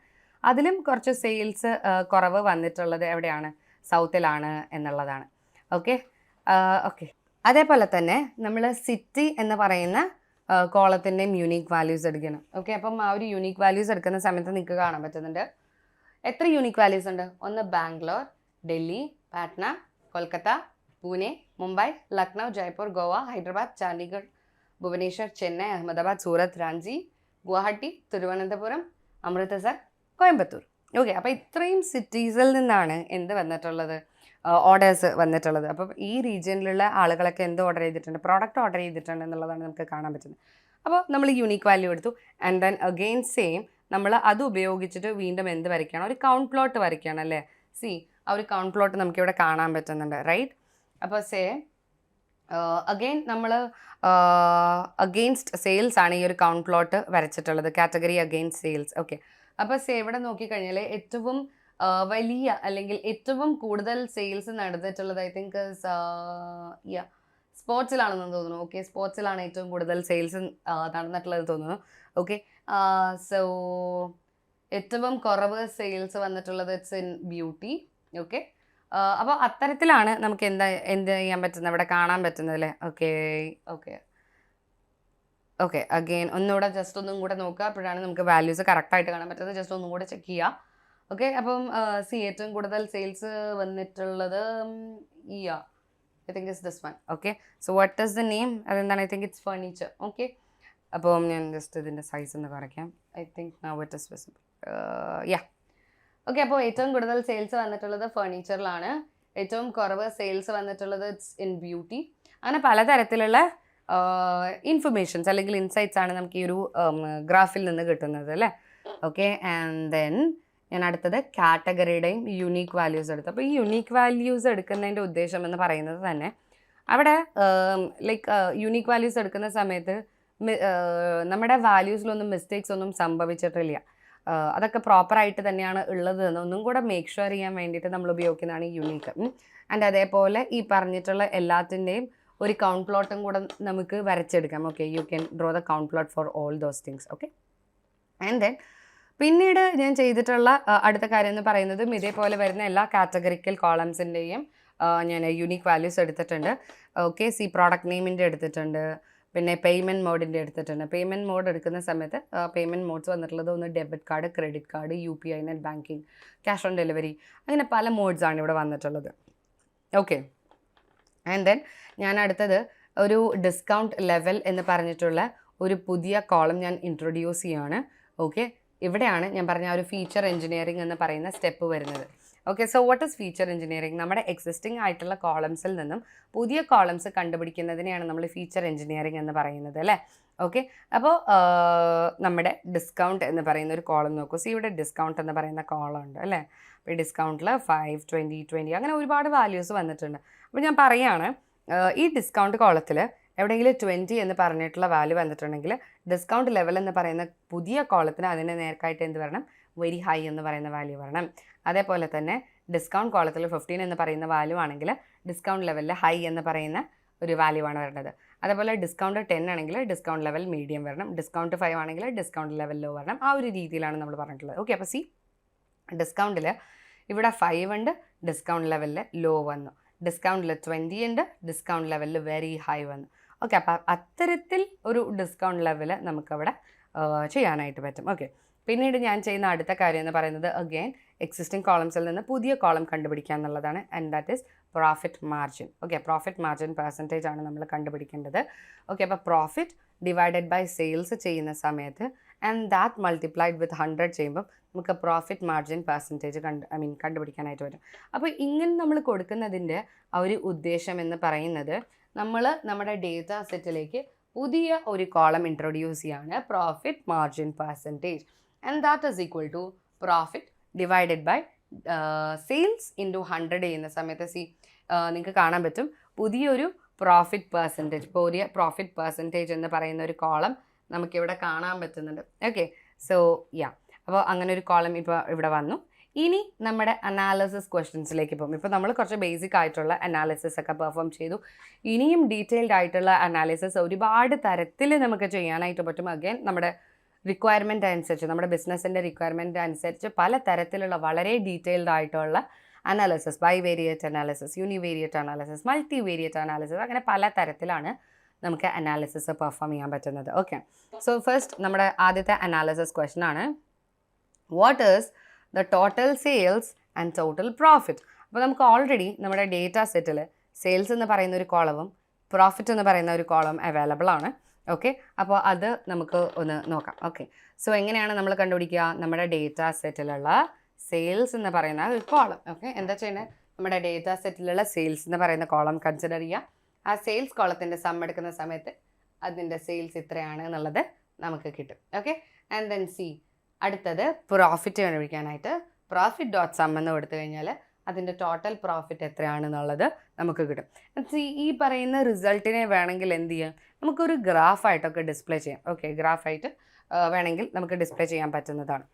അതിലും കുറച്ച് സെയിൽസ് കുറവ് വന്നിട്ടുള്ളത് എവിടെയാണ്, സൗത്തിലാണ് എന്നുള്ളതാണ്. ഓക്കെ ഓക്കെ അതേപോലെ തന്നെ നമ്മൾ സിറ്റി എന്ന് പറയുന്ന കോളത്തിൻ്റെയും യൂണീക്ക് വാല്യൂസ് എടുക്കണം. ഓക്കെ, അപ്പം ആ ഒരു യൂണീക്ക് വാല്യൂസ് എടുക്കുന്ന സമയത്ത് നിങ്ങൾക്ക് കാണാൻ പറ്റുന്നുണ്ട് എത്ര യൂണീക്ക് വാല്യൂസ് ഉണ്ട്. ഒന്ന് ബാംഗ്ലൂർ, ഡൽഹി, പാട്ന, കൊൽക്കത്ത, പൂനെ, മുംബൈ, ലക്നൗ, ജയ്പൂർ, ഗോവ, ഹൈദരാബാദ്, ചണ്ഡീഗഡ്, ഭുവനേശ്വർ, ചെന്നൈ, അഹമ്മദാബാദ്, സൂറത്ത്, റാഞ്ചി, ഗുവാഹട്ടി, തിരുവനന്തപുരം, അമൃത്സർ, കോയമ്പത്തൂർ. ഓക്കെ, അപ്പോൾ ഇത്രയും സിറ്റീസിൽ നിന്നാണ് എന്ത് വന്നിട്ടുള്ളത്, ഓർഡേഴ്സ് വന്നിട്ടുള്ളത്. അപ്പം ഈ റീജിയനിലുള്ള ആളുകളൊക്കെ എന്ത് ഓർഡർ ചെയ്തിട്ടുണ്ട്, പ്രോഡക്റ്റ് ഓർഡർ ചെയ്തിട്ടുണ്ട് എന്നുള്ളതാണ് നമുക്ക് കാണാൻ പറ്റുന്നത്. അപ്പോൾ നമ്മൾ യൂണീക്ക് വാല്യൂ എടുത്തു. ആൻഡ് ദെൻ അഗെയിൻ സെയിം നമ്മൾ അത് ഉപയോഗിച്ചിട്ട് വീണ്ടും എന്ത് വരയ്ക്കണം, ഒരു കൗണ്ട് പ്ലോട്ട് വരയ്ക്കണം അല്ലേ. സി ആ ഒരു കൗണ്ട് പ്ലോട്ട് നമുക്കിവിടെ കാണാൻ പറ്റുന്നുണ്ട്, റൈറ്റ്. അപ്പോൾ അഗെയിൻ നമ്മൾ അഗെയിൻസ്റ്റ് സെയിൽസ് ആണ് ഈ ഒരു കൗണ്ട് പ്ലോട്ട് വരച്ചിട്ടുള്ളത്, കാറ്റഗറി അഗെയിൻസ്റ്റ് സെയിൽസ്. ഓക്കെ, അപ്പോൾ ഇവിടെ നോക്കിക്കഴിഞ്ഞാൽ ഏറ്റവും വലിയ അല്ലെങ്കിൽ ഏറ്റവും കൂടുതൽ സെയിൽസ് നടന്നിട്ടുള്ളത് ഐ തിങ്ക് സ്പോർട്സിലാണെന്ന് തോന്നുന്നു. ഓക്കെ, സ്പോർട്സിലാണ് ഏറ്റവും കൂടുതൽ സെയിൽസ് നടന്നിട്ടുള്ളത് തോന്നുന്നു. ഓക്കെ, സോ ഏറ്റവും കുറവ് സെയിൽസ് വന്നിട്ടുള്ളത് ഇറ്റ്സ് ഇൻ ബ്യൂട്ടി. ഓക്കെ, അപ്പോൾ അത്തരത്തിലാണ് നമുക്ക് എന്ത് ചെയ്യാൻ പറ്റുന്നത്, ഇവിടെ കാണാൻ പറ്റുന്നത് അല്ലേ. ഓക്കെ ഓക്കെ ഓക്കെ അഗെയിൻ ഒന്നുകൂടെ ജസ്റ്റ് ഒന്നും കൂടെ നോക്കുക, അപ്പോഴാണ് നമുക്ക് വാല്യൂസ് കറക്റ്റായിട്ട് കാണാൻ പറ്റുന്നത്. ജസ്റ്റ് ഒന്നും കൂടെ ചെക്ക് ചെയ്യുക. ഓക്കെ, അപ്പം ഏറ്റവും കൂടുതൽ സെയിൽസ് വന്നിട്ടുള്ളത് I think it's this one. Okay, so what is the name, അതെന്താണ്, I think it's furniture. Okay, അപ്പം ഞാൻ ജസ്റ്റ് ഇതിൻ്റെ സൈസ് ഒന്ന് കുറയ്ക്കാം. I think now it is visible. Okay, അപ്പോൾ ഏറ്റവും കൂടുതൽ സെയിൽസ് വന്നിട്ടുള്ളത് ഫർണിച്ചറിലാണ്, ഏറ്റവും കുറവ് സെയിൽസ് വന്നിട്ടുള്ളത് ഇറ്റ്സ് ഇൻ ബ്യൂട്ടി. അങ്ങനെ പലതരത്തിലുള്ള ഇൻഫർമേഷൻസ് അല്ലെങ്കിൽ ഇൻസൈറ്റ്സ് ആണ് നമുക്ക് ഈ ഒരു ഗ്രാഫിൽ നിന്ന് കിട്ടുന്നത് അല്ലേ. ഓക്കെ, ആൻഡ് ദെൻ ഞാൻ അടുത്തത് കാറ്റഗറിയുടെയും യുണീക്ക് വാല്യൂസ് എടുത്തു. അപ്പോൾ ഈ യുണീക്ക് വാല്യൂസ് എടുക്കുന്നതിൻ്റെ ഉദ്ദേശം എന്ന് പറയുന്നത് തന്നെ അവിടെ ലൈക്ക് യുണീക്ക് വാല്യൂസ് എടുക്കുന്ന സമയത്ത് നമ്മുടെ വാല്യൂസിലൊന്നും മിസ്റ്റേക്സ് ഒന്നും സംഭവിച്ചിട്ടില്ല, അതൊക്കെ പ്രോപ്പറായിട്ട് തന്നെയാണ് ഉള്ളത് എന്നൊന്നും കൂടെ മേക്ക് ഷുവർ ചെയ്യാൻ വേണ്ടിയിട്ട് നമ്മൾ ഉപയോഗിക്കുന്നതാണ് ഈ യുണീക്ക്. ആൻഡ് അതേപോലെ ഈ പറഞ്ഞിട്ടുള്ള എല്ലാത്തിൻ്റെയും ഒരു കൗണ്ട് പ്ലോട്ടും കൂടെ നമുക്ക് വരച്ചെടുക്കാം. Okay, you can draw the count plot for all those things. Okay, and then പിന്നീട് ഞാൻ ചെയ്തിട്ടുള്ള അടുത്ത കാര്യം എന്ന് പറയുന്നതും ഇതേപോലെ വരുന്ന എല്ലാ കാറ്റഗറിക്കൽ കോളംസിൻ്റെയും ഞാൻ യുണീക്ക് വാല്യൂസ് എടുത്തിട്ടുണ്ട്. ഓക്കെ, സി പ്രോഡക്റ്റ് നെയിമിൻ്റെ എടുത്തിട്ടുണ്ട്, പിന്നെ പേയ്മെൻറ്റ് മോഡിൻ്റെ എടുത്തിട്ടുണ്ട്. പേയ്മെൻറ്റ് മോഡ് എടുക്കുന്ന സമയത്ത് പേയ്മെൻറ്റ് മോഡ്സ് വന്നിട്ടുള്ളത് ഒന്ന് debit card, credit card, UPI, net banking, cash on delivery, അങ്ങനെ പല മോഡ്സാണ് ഇവിടെ വന്നിട്ടുള്ളത്. ഓക്കെ, ആൻഡ് ദെൻ ഞാൻ അടുത്തത് ഒരു ഡിസ്കൗണ്ട് ലെവൽ എന്ന് പറഞ്ഞിട്ടുള്ള ഒരു പുതിയ കോളം ഞാൻ ഇൻട്രൊഡ്യൂസ് ചെയ്യുകയാണ്. ഓക്കെ, ഇവിടെയാണ് ഞാൻ പറഞ്ഞ ഒരു ഫീച്ചർ എഞ്ചിനീയറിംഗ് എന്ന് പറയുന്ന സ്റ്റെപ്പ് വരുന്നത്. Okay, so what is feature engineering? നമ്മുടെ എക്സിസ്റ്റിംഗ് ആയിട്ടുള്ള കോളംസിൽ നിന്നും പുതിയ കോളംസ് കണ്ടുപിടിക്കുന്നതിനെയാണ് നമ്മൾ ഫീച്ചർ എഞ്ചിനീയറിംഗ് എന്ന് പറയുന്നത് അല്ലേ. ഓക്കെ, അപ്പോൾ നമ്മുടെ ഡിസ്കൗണ്ട് എന്ന് പറയുന്ന ഒരു കോളം നോക്കൂ. സി ഇവിടെ ഡിസ്കൗണ്ട് എന്ന് പറയുന്ന കോളം ഉണ്ട് അല്ലേ. അപ്പോൾ ഈ ഡിസ്കൗണ്ടിൽ 5, 20, 20 അങ്ങനെ ഒരുപാട് വാല്യൂസ് വന്നിട്ടുണ്ട്. അപ്പോൾ ഞാൻ പറയുകയാണ് ഈ ഡിസ്കൗണ്ട് കോളത്തിൽ എവിടെയെങ്കിലും 20 എന്ന് പറഞ്ഞിട്ടുള്ള വാല്യൂ വന്നിട്ടുണ്ടെങ്കിൽ ഡിസ്കൗണ്ട് ലെവൽ എന്ന് പറയുന്ന പുതിയ കോളത്തിന് അതിൻ്റെ നേർക്കായിട്ട് എന്ത് വരണം? വെരി ഹൈ എന്ന് പറയുന്ന വാല്യൂ വരണം. അതേപോലെ തന്നെ ഡിസ്കൗണ്ട് കോളത്തിൽ 15 എന്ന് പറയുന്ന വാല്യൂ ആണെങ്കിൽ ഡിസ്കൗണ്ട് ലെവലിൽ ഹൈ എന്ന് പറയുന്ന ഒരു വാല്യൂ ആണ് വരുന്നത്. അതേപോലെ ഡിസ്കൗണ്ട് 10 ആണെങ്കിൽ ഡിസ്കൗണ്ട് ലെവൽ മീഡിയം വരണം, ഡിസ്കൗണ്ട് 5 ആണെങ്കിൽ ഡിസ്കൗണ്ട് ലെവൽ ലോ വരണം. ആ ഒരു രീതിയിലാണ് നമ്മൾ പറഞ്ഞിട്ടുള്ളത്. ഓക്കെ, അപ്പോൾ സി ഡിസ്കൗണ്ടിൽ ഇവിടെ 5 ഉണ്ട്, ഡിസ്കൗണ്ട് ലെവലിൽ ലോ വന്നു. ഡിസ്കൗണ്ടിൽ 20 ഉണ്ട്, ഡിസ്കൗണ്ട് ലെവലിൽ വെരി ഹൈ വന്നു. ഓക്കെ, അപ്പോൾ അത്തരത്തിൽ ഒരു ഡിസ്കൗണ്ട് ലെവൽ നമുക്കവിടെ ചെയ്യാനായിട്ട് പറ്റും. ഓക്കെ, പിന്നീട് ഞാൻ ചെയ്യുന്ന അടുത്ത കാര്യം എന്ന് പറയുന്നത് അഗെയിൻ എക്സിസ്റ്റിംഗ് കോളംസിൽ നിന്ന് പുതിയ കോളം കണ്ടുപിടിക്കുക എന്നുള്ളതാണ്. And that is profit margin. Okay, profit margin percentage ആണ് നമ്മൾ കണ്ടുപിടിക്കേണ്ടത്. ഓക്കെ, അപ്പോൾ പ്രോഫിറ്റ് ഡിവൈഡഡ് ബൈ സെയിൽസ് ചെയ്യുന്ന സമയത്ത് ആൻഡ് ദാറ്റ് മൾട്ടിപ്ലൈഡ് വിത്ത് 100 ചെയ്യുമ്പോൾ നമുക്ക് പ്രോഫിറ്റ് മാർജിൻ പെർസെൻറ്റേജ് കണ്ടുപിടിക്കാനായിട്ട് വരും. അപ്പോൾ ഇങ്ങനെ നമ്മൾ കൊടുക്കുന്നതിൻ്റെ ആ ഒരു ഉദ്ദേശം എന്ന് പറയുന്നത് നമ്മൾ നമ്മുടെ ഡേറ്റ സെറ്റിലേക്ക് പുതിയ ഒരു കോളം ഇൻട്രൊഡ്യൂസ് ചെയ്യാണ്, profit margin percentage, and that is equal to profit divided by sales into 100 ചെയ്യുന്ന സമയത്ത് നിങ്ങൾക്ക് കാണാൻ പറ്റും പുതിയൊരു പ്രോഫിറ്റ് പെർസെൻറ്റേജ്, പുതിയ പ്രോഫിറ്റ് പെർസെൻറ്റേജ് എന്ന് പറയുന്ന ഒരു കോളം നമുക്കിവിടെ കാണാൻ പറ്റുന്നുണ്ട്. ഓക്കെ, സോ അപ്പോൾ അങ്ങനെ ഒരു കോളം ഇപ്പോൾ ഇവിടെ വന്നു. ഇനി നമ്മുടെ അനാലിസിസ് ക്വസ്റ്റ്യൻസിലേക്ക് പോകും. ഇപ്പോൾ നമ്മൾ കുറച്ച് ബേസിക് ആയിട്ടുള്ള അനാലിസിസ് ഒക്കെ പെർഫോം ചെയ്തു. ഇനിയും ഡീറ്റെയിൽഡ് ആയിട്ടുള്ള അനാലിസിസ് ഒരുപാട് തരത്തിൽ നമുക്ക് ചെയ്യാനായിട്ട് പറ്റും. അഗൈൻ നമ്മുടെ റിക്വയർമെൻറ്റ് അനുസരിച്ച്, നമ്മുടെ ബിസിനസ്സിൻ്റെ റിക്വയർമെൻറ്റ് അനുസരിച്ച് പല തരത്തിലുള്ള വളരെ ഡീറ്റെയിൽഡ് ആയിട്ടുള്ള analysis, bivariate analysis, univariate analysis, multivariate analysis, അങ്ങനെ പല തരത്തിലാണ് നമുക്ക് അനാലിസിസ് പെർഫോം ചെയ്യാൻ പറ്റുന്നത്. ഓക്കെ, സോ ഫസ്റ്റ് നമ്മുടെ ആദ്യത്തെ അനാലിസിസ് ക്വസ്റ്റൻ ആണ്, what is the total sales and total profit? അപ്പോൾ നമുക്ക് ഓൾറെഡി നമ്മുടെ ഡേറ്റ സെറ്റിൽ സെയിൽസ് എന്ന് പറയുന്ന ഒരു കോളവും പ്രോഫിറ്റ് എന്ന് പറയുന്ന ഒരു കോളം അവൈലബിൾ ആണ്. ഓക്കെ, അപ്പോൾ അത് നമുക്ക് ഒന്ന് നോക്കാം. ഓക്കെ, സോ എങ്ങനെയാണ് നമ്മൾ കണ്ടുപിടിക്കുക? നമ്മുടെ ഡേറ്റ സെറ്റിലുള്ള സെയിൽസ് എന്ന് പറയുന്ന ഒരു കോളം. ഓക്കെ, എന്താ ചെയ്യുന്നത്? നമ്മുടെ ഡേറ്റ സെറ്റിലുള്ള സെയിൽസ് എന്ന് പറയുന്ന കോളം കൺസിഡർ ചെയ്യുക. ആ സെയിൽസ് കോളത്തിൻ്റെ സം എടുക്കുന്ന സമയത്ത് അതിൻ്റെ സെയിൽസ് ഇത്രയാണ് എന്നുള്ളത് നമുക്ക് കിട്ടും. ഓക്കെ, ആൻഡ് ദെൻ സി അടുത്തത് പ്രോഫിറ്റ് കണ്ടുപിടിക്കാനായിട്ട് പ്രോഫിറ്റ് ഡോട്ട് സം എന്ന് കൊടുത്തു കഴിഞ്ഞാൽ അതിൻ്റെ ടോട്ടൽ പ്രോഫിറ്റ് എത്രയാണെന്നുള്ളത് നമുക്ക് കിട്ടും. ഈ പറയുന്ന റിസൾട്ടിനെ വേണമെങ്കിൽ എന്ത് ചെയ്യാം? നമുക്കൊരു ഗ്രാഫായിട്ടൊക്കെ ഡിസ്പ്ലേ ചെയ്യാം. ഓക്കെ, ഗ്രാഫായിട്ട് വേണമെങ്കിൽ നമുക്ക് ഡിസ്പ്ലേ ചെയ്യാൻ പറ്റുന്നതാണ്.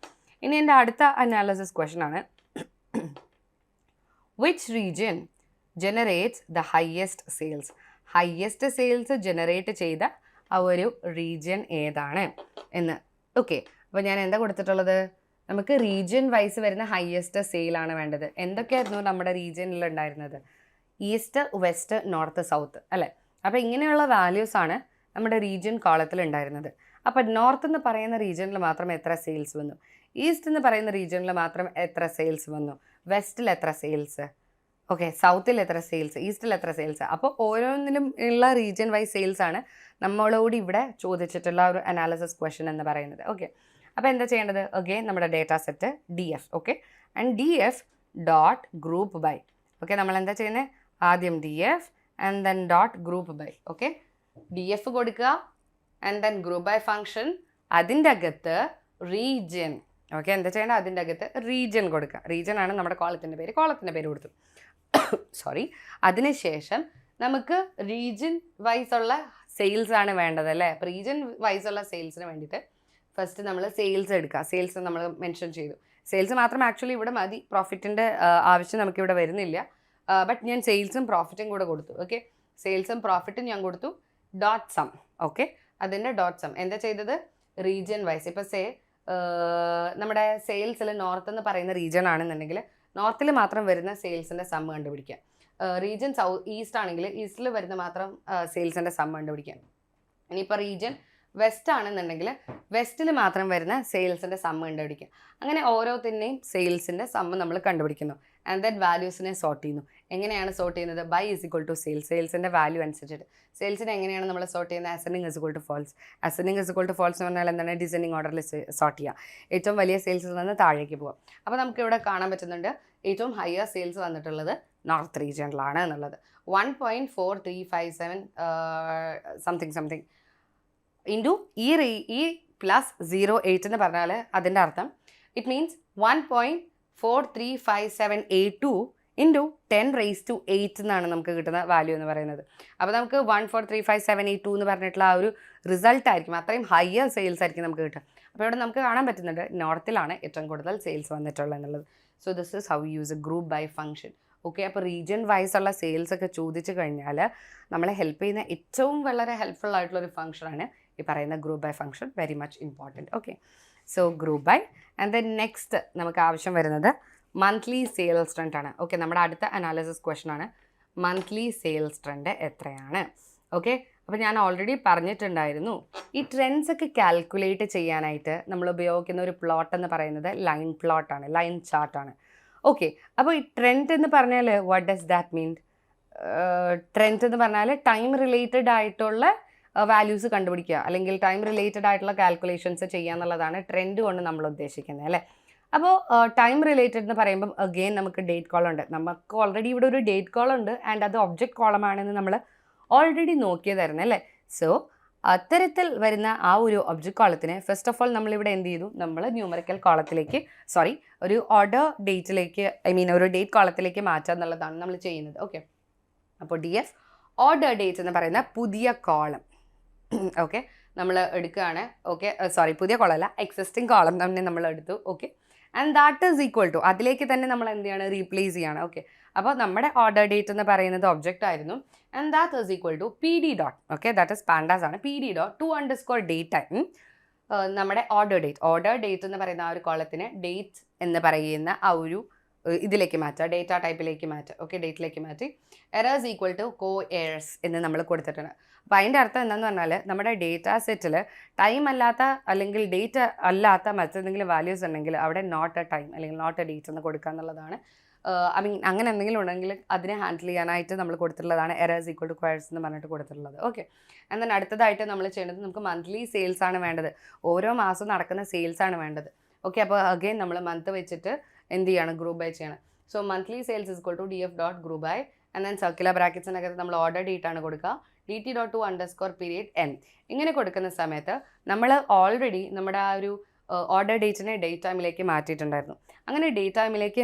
ഇനി എൻ്റെ അടുത്ത അനാലിസിസ് ക്വസ്റ്റൻ ആണ്, which region generates the highest sales? Highest sales generate ചെയ്ത ആ ഒരു റീജിയൻ ഏതാണ് എന്ന്. ഓക്കെ, അപ്പോൾ ഞാൻ എന്താ കൊടുത്തിട്ടുള്ളത്? നമുക്ക് റീജിയൻ വൈസ് വരുന്ന ഹയസ്റ്റ് സെയിലാണ് വേണ്ടത്. എന്തൊക്കെയായിരുന്നു നമ്മുടെ റീജിയനിൽ ഉണ്ടായിരുന്നത്? ഈസ്റ്റ്, വെസ്റ്റ്, നോർത്ത്, സൗത്ത് അല്ലേ. അപ്പോൾ ഇങ്ങനെയുള്ള വാല്യൂസാണ് നമ്മുടെ റീജിയൻ കോളത്തിൽ ഉണ്ടായിരുന്നത്. അപ്പോൾ നോർത്ത് എന്ന് പറയുന്ന റീജിയനിൽ മാത്രം എത്ര സെയിൽസ് വന്നു, ഈസ്റ്റ് എന്ന് പറയുന്ന റീജിയനിൽ മാത്രം എത്ര സെയിൽസ് വന്നു, വെസ്റ്റിൽ എത്ര സെയിൽസ്, ഓക്കെ, സൗത്തിൽ എത്ര സെയിൽസ്, ഈസ്റ്റിൽ എത്ര സെയിൽസ്. അപ്പോൾ ഓരോന്നിനും ഉള്ള റീജിയൻ വൈസ് സെയിൽസ് ആണ് നമ്മളോട് ഇവിടെ ചോദിച്ചിട്ടുള്ള ഒരു അനാലിസിസ് ക്വസ്റ്റൻ എന്ന് പറയുന്നത്. ഓക്കെ, അപ്പോൾ എന്താ ചെയ്യേണ്ടത്? അഗെയിൻ നമ്മുടെ data set DF. Okay, and DF dot group by. Okay, നമ്മൾ എന്താ ചെയ്യുന്നത്? ആദ്യം DF and then dot group by. Okay, DF കൊടുക്കുക and then group by function, അതിൻ്റെ അകത്ത് റീജിയൻ ഓക്കെ, എന്താ ചെയ്യേണ്ടത്? അതിൻ്റെ അകത്ത് റീജിയൻ കൊടുക്കുക. റീജിയനാണ് നമ്മുടെ കോളത്തിൻ്റെ പേര് കൊടുത്തു. സോറി. അതിനുശേഷം നമുക്ക് റീജിയൻ വൈസ് ഉള്ള സെയിൽസ് ആണ് വേണ്ടത് അല്ലേ? അപ്പോൾ റീജിയൻ വൈസ് ഉള്ള സെയിൽസിന് വേണ്ടിയിട്ട് ഫസ്റ്റ് നമ്മൾ സെയിൽസ് എടുക്കുക. സെയിൽസ് നമ്മൾ മെൻഷൻ ചെയ്തു. സെയിൽസ് മാത്രം ആക്ച്വലി ഇവിടെ മതി, പ്രോഫിറ്റിൻ്റെ ആവശ്യം നമുക്കിവിടെ വരുന്നില്ല. ബട്ട് ഞാൻ സെയിൽസും പ്രോഫിറ്റും കൂടെ കൊടുത്തു. ഓക്കെ, സെയിൽസും പ്രോഫിറ്റും ഞാൻ കൊടുത്തു. Dot sum. ഓക്കെ, അതിൻ്റെ ഡോട്ട് സം എന്താ ചെയ്തത്? Region wise. ഇപ്പോൾ നമ്മുടെ സെയിൽസിൽ നോർത്ത് എന്ന് പറയുന്ന റീജിയൻ ആണെന്നുണ്ടെങ്കിൽ നോർത്തിൽ മാത്രം വരുന്ന സെയിൽസിൻ്റെ സം കണ്ടുപിടിക്കുക. റീജിയൻ ഈസ്റ്റ് ആണെങ്കിൽ ഈസ്റ്റിൽ വരുന്ന മാത്രം സെയിൽസിൻ്റെ സം കണ്ടുപിടിക്കുക. ഇനിയിപ്പോൾ റീജിയൻ വെസ്റ്റ് ആണെന്നുണ്ടെങ്കിൽ വെസ്റ്റിൽ മാത്രം വരുന്ന സെയിൽസിൻ്റെ സം കണ്ടുപിടിക്കുക. അങ്ങനെ ഓരോത്തിൻ്റെയും സെയിൽസിൻ്റെ സമ്മ് നമ്മൾ കണ്ടുപിടിക്കുന്നു. ആൻഡ് ദെൻ വാല്യൂസിനെ സോർട്ട് ചെയ്യുന്നു. എങ്ങനെയാണ് സോർട്ട് ചെയ്യുന്നത്? By is equal to sales. സെയിൽസിൻ്റെ വാല്യൂ അനുസരിച്ചിട്ട്. സെയിൽസിനെ എങ്ങനെയാണ് നമ്മൾ സോർട്ട് ചെയ്യുന്നത്? Ascending is equal to false. Ascending is equal to false എന്ന് പറഞ്ഞാൽ എന്താണ്? ഡിസെൻഡിങ് ഓർഡറിൽ സോർട്ട് ചെയ്യുക. ഏറ്റവും വലിയ സെയിൽസിൽ നിന്ന് താഴേക്ക് പോകാം. അപ്പോൾ നമുക്ക് ഇവിടെ കാണാൻ പറ്റുന്നുണ്ട് ഏറ്റവും ഹയർ സെയിൽസ് വന്നിട്ടുള്ളത് നോർത്ത് റീജിയനിലാണ് എന്നുള്ളത്. 1.4357 സംതിങ് ഇൻറ്റു ഈ പ്ലസ് 08 എന്ന് പറഞ്ഞാൽ അതിൻ്റെ അർത്ഥം ഇറ്റ് മീൻസ് 1.43578 ഇൻറ്റു 10⁸ എന്നാണ് നമുക്ക് കിട്ടുന്ന വാല്യൂ എന്ന് പറയുന്നത്. അപ്പോൾ നമുക്ക് 1435782 എന്ന് പറഞ്ഞിട്ടുള്ള ആ ഒരു റിസൾട്ട് ആയിരിക്കും, അത്രയും ഹയർ സെയിൽസ് ആയിരിക്കും നമുക്ക് കിട്ടുക. അപ്പോൾ ഇവിടെ നമുക്ക് കാണാൻ പറ്റുന്നുണ്ട് നോർത്തിലാണ് ഏറ്റവും കൂടുതൽ സെയിൽസ് വന്നിട്ടുള്ളത് എന്നുള്ളത്. So this is how use a group by function. Okay, അപ്പോൾ റീജിയൻ വൈസ് ഉള്ള സെയിൽസ് ഒക്കെ ചോദിച്ചു കഴിഞ്ഞാൽ നമ്മളെ ഹെൽപ്പ് ചെയ്യുന്ന ഏറ്റവും വളരെ ഹെൽപ്ഫുൾ ആയിട്ടുള്ളൊരു ഫംഗ്ഷനാണ് ഈ പറയുന്ന group by function. Very much important. Okay, so group by. And then next നമുക്ക് ആവശ്യം വരുന്നത് മന്ത്ലി സെയിൽസ് ട്രെൻഡ് ആണ്. ഓക്കെ, നമ്മുടെ അടുത്ത അനാലിസിസ് ക്വസ്റ്റൻ ആണ് മന്ത്ലി സെയിൽസ് ട്രെൻഡ് എത്രയാണ്. ഓക്കെ, അപ്പോൾ ഞാൻ ഓൾറെഡി പറഞ്ഞിട്ടുണ്ടായിരുന്നു ഈ ട്രെൻഡ്സ് ഒക്കെ കാൽക്കുലേറ്റ് ചെയ്യാനായിട്ട് നമ്മൾ ഉപയോഗിക്കുന്ന ഒരു പ്ലോട്ട് എന്ന് പറയുന്നത് ലൈൻ പ്ലോട്ടാണ്, ലൈൻ ചാർട്ടാണ്. ഓക്കെ, അപ്പോൾ ഈ ട്രെൻഡ് എന്ന് പറഞ്ഞാൽ what does that mean? Trend എന്ന് പറഞ്ഞാൽ ടൈം റിലേറ്റഡ് ആയിട്ടുള്ള വാല്യൂസ് കണ്ടുപിടിക്കുക അല്ലെങ്കിൽ ടൈം റിലേറ്റഡ് ആയിട്ടുള്ള കാൽക്കുലേഷൻസ് ചെയ്യുക എന്നുള്ളതാണ് ട്രെൻഡ് കൊണ്ട് നമ്മൾ ഉദ്ദേശിക്കുന്നത് അല്ലേ. അപ്പോൾ ടൈം റിലേറ്റഡ് എന്ന് പറയുമ്പം അഗെയിൻ നമുക്ക് ഡേറ്റ് കോളം ഉണ്ട്. നമുക്ക് ഓൾറെഡി ഇവിടെ ഒരു ഡേറ്റ് കോളം ഉണ്ട് ആൻഡ് അത് ഒബ്ജക്റ്റ് കോളമാണെന്ന് നമ്മൾ ഓൾറെഡി നോക്കിയതായിരുന്നു അല്ലേ. സോ അത്തരത്തിൽ വരുന്ന ആ ഒരു ഒബ്ജക്റ്റ് കോളത്തിന് ഫസ്റ്റ് ഓഫ് ഓൾ നമ്മളിവിടെ എന്ത് ചെയ്തു? നമ്മൾ ന്യൂമറിക്കൽ കോളത്തിലേക്ക് ഒരു ഓർഡർ ഡേറ്റിലേക്ക് ഒരു ഡേറ്റ് കോളത്തിലേക്ക് മാറ്റുക എന്നുള്ളതാണ് നമ്മൾ ചെയ്യുന്നത്. ഓക്കെ, അപ്പോൾ DF ഓർഡർ ഡേറ്റ് എന്ന് പറയുന്ന പുതിയ കോളം ഓക്കെ നമ്മൾ എടുക്കുകയാണ്. ഓക്കെ, പുതിയ കോളം അല്ല, എക്സിസ്റ്റിംഗ് കോളം തന്നെ നമ്മൾ എടുത്തു. Okay, and that is equal to അതിലേക്ക് തന്നെ നമ്മൾ എന്ത് ചെയ്യാണ്? റീപ്ലേസ് ചെയ്യാണ്. ഓക്കെ, അപ്പോൾ നമ്മുടെ ഓർഡർ ഡേറ്റ് എന്ന് പറയുന്നത് ഒബ്ജക്റ്റ് ആയിരുന്നു. And that is equal to PD dot. Okay, that is pandas ആണ്. PD ഡോട്ട് 2_ ഡേറ്റ് ടൈം നമ്മുടെ ഓർഡർ ഡേറ്റ് എന്ന് പറയുന്ന ആ ഒരു കോളത്തിന് ഡേറ്റ് എന്ന് പറയുന്ന ആ ഒരു ഇതിലേക്ക് മാറ്റുക, ഡേറ്റ ടൈപ്പിലേക്ക് മാറ്റുക. ഓക്കെ, ഡേറ്റിലേക്ക് മാറ്റി എറേഴ്സ് ഈക്വൽ ടു co-errors എന്ന് നമ്മൾ കൊടുത്തിട്ടുണ്ട്. അപ്പോൾ അതിൻ്റെ അർത്ഥം എന്താണെന്ന് പറഞ്ഞാൽ നമ്മുടെ ഡേറ്റ സെറ്റിൽ ടൈം അല്ലാത്ത അല്ലെങ്കിൽ ഡേറ്റ് അല്ലാത്ത മറ്റെന്തെങ്കിലും വാല്യൂസ് ഉണ്ടെങ്കിൽ അവിടെ നോട്ട് എ ടൈം അല്ലെങ്കിൽ നോട്ട് എ ഡേറ്റ് എന്ന് കൊടുക്കുക എന്നുള്ളതാണ്. അങ്ങനെ എന്തെങ്കിലും ഉണ്ടെങ്കിൽ അതിനെ ഹാൻഡിൽ ചെയ്യാനായിട്ട് നമ്മൾ കൊടുത്തിട്ടുള്ളതാണ് എറേഴ്സ് ഈക്വൽ ടു co-errors എന്ന് പറഞ്ഞിട്ട് കൊടുത്തിട്ടുള്ളത്. ഓക്കെ, എന്നാൽ അടുത്തതായിട്ട് നമ്മൾ ചെയ്യേണ്ടത് നമുക്ക് മന്ത്ലി സെയിൽസ് ആണ് വേണ്ടത്. ഓരോ മാസവും നടക്കുന്ന സെയിൽസ് ആണ് വേണ്ടത്. ഓക്കെ, അപ്പോൾ അഗെയിൻ നമ്മൾ മന്ത് വെച്ചിട്ട് എന്ത് ചെയ്യണം? ഗ്രൂപ്പ് ബൈ ചെയ്യണം. So monthly sales equal to DF dot group by and then circular ബ്രാക്കറ്റ്സിനകത്ത് നമ്മൾ ഓർഡർ ഡേറ്റ് ആണ് കൊടുക്കുക. DT ഡോട്ട് 2_ N ഇങ്ങനെ കൊടുക്കുന്ന സമയത്ത് നമ്മൾ ഓൾറെഡി നമ്മുടെ ആ ഒരു ഓർഡർ ഡേറ്റിനെ ഡേറ്റ് ടൈമിലേക്ക് മാറ്റിയിട്ടുണ്ടായിരുന്നു. അങ്ങനെ ഡേറ്റ് ടൈമിലേക്ക്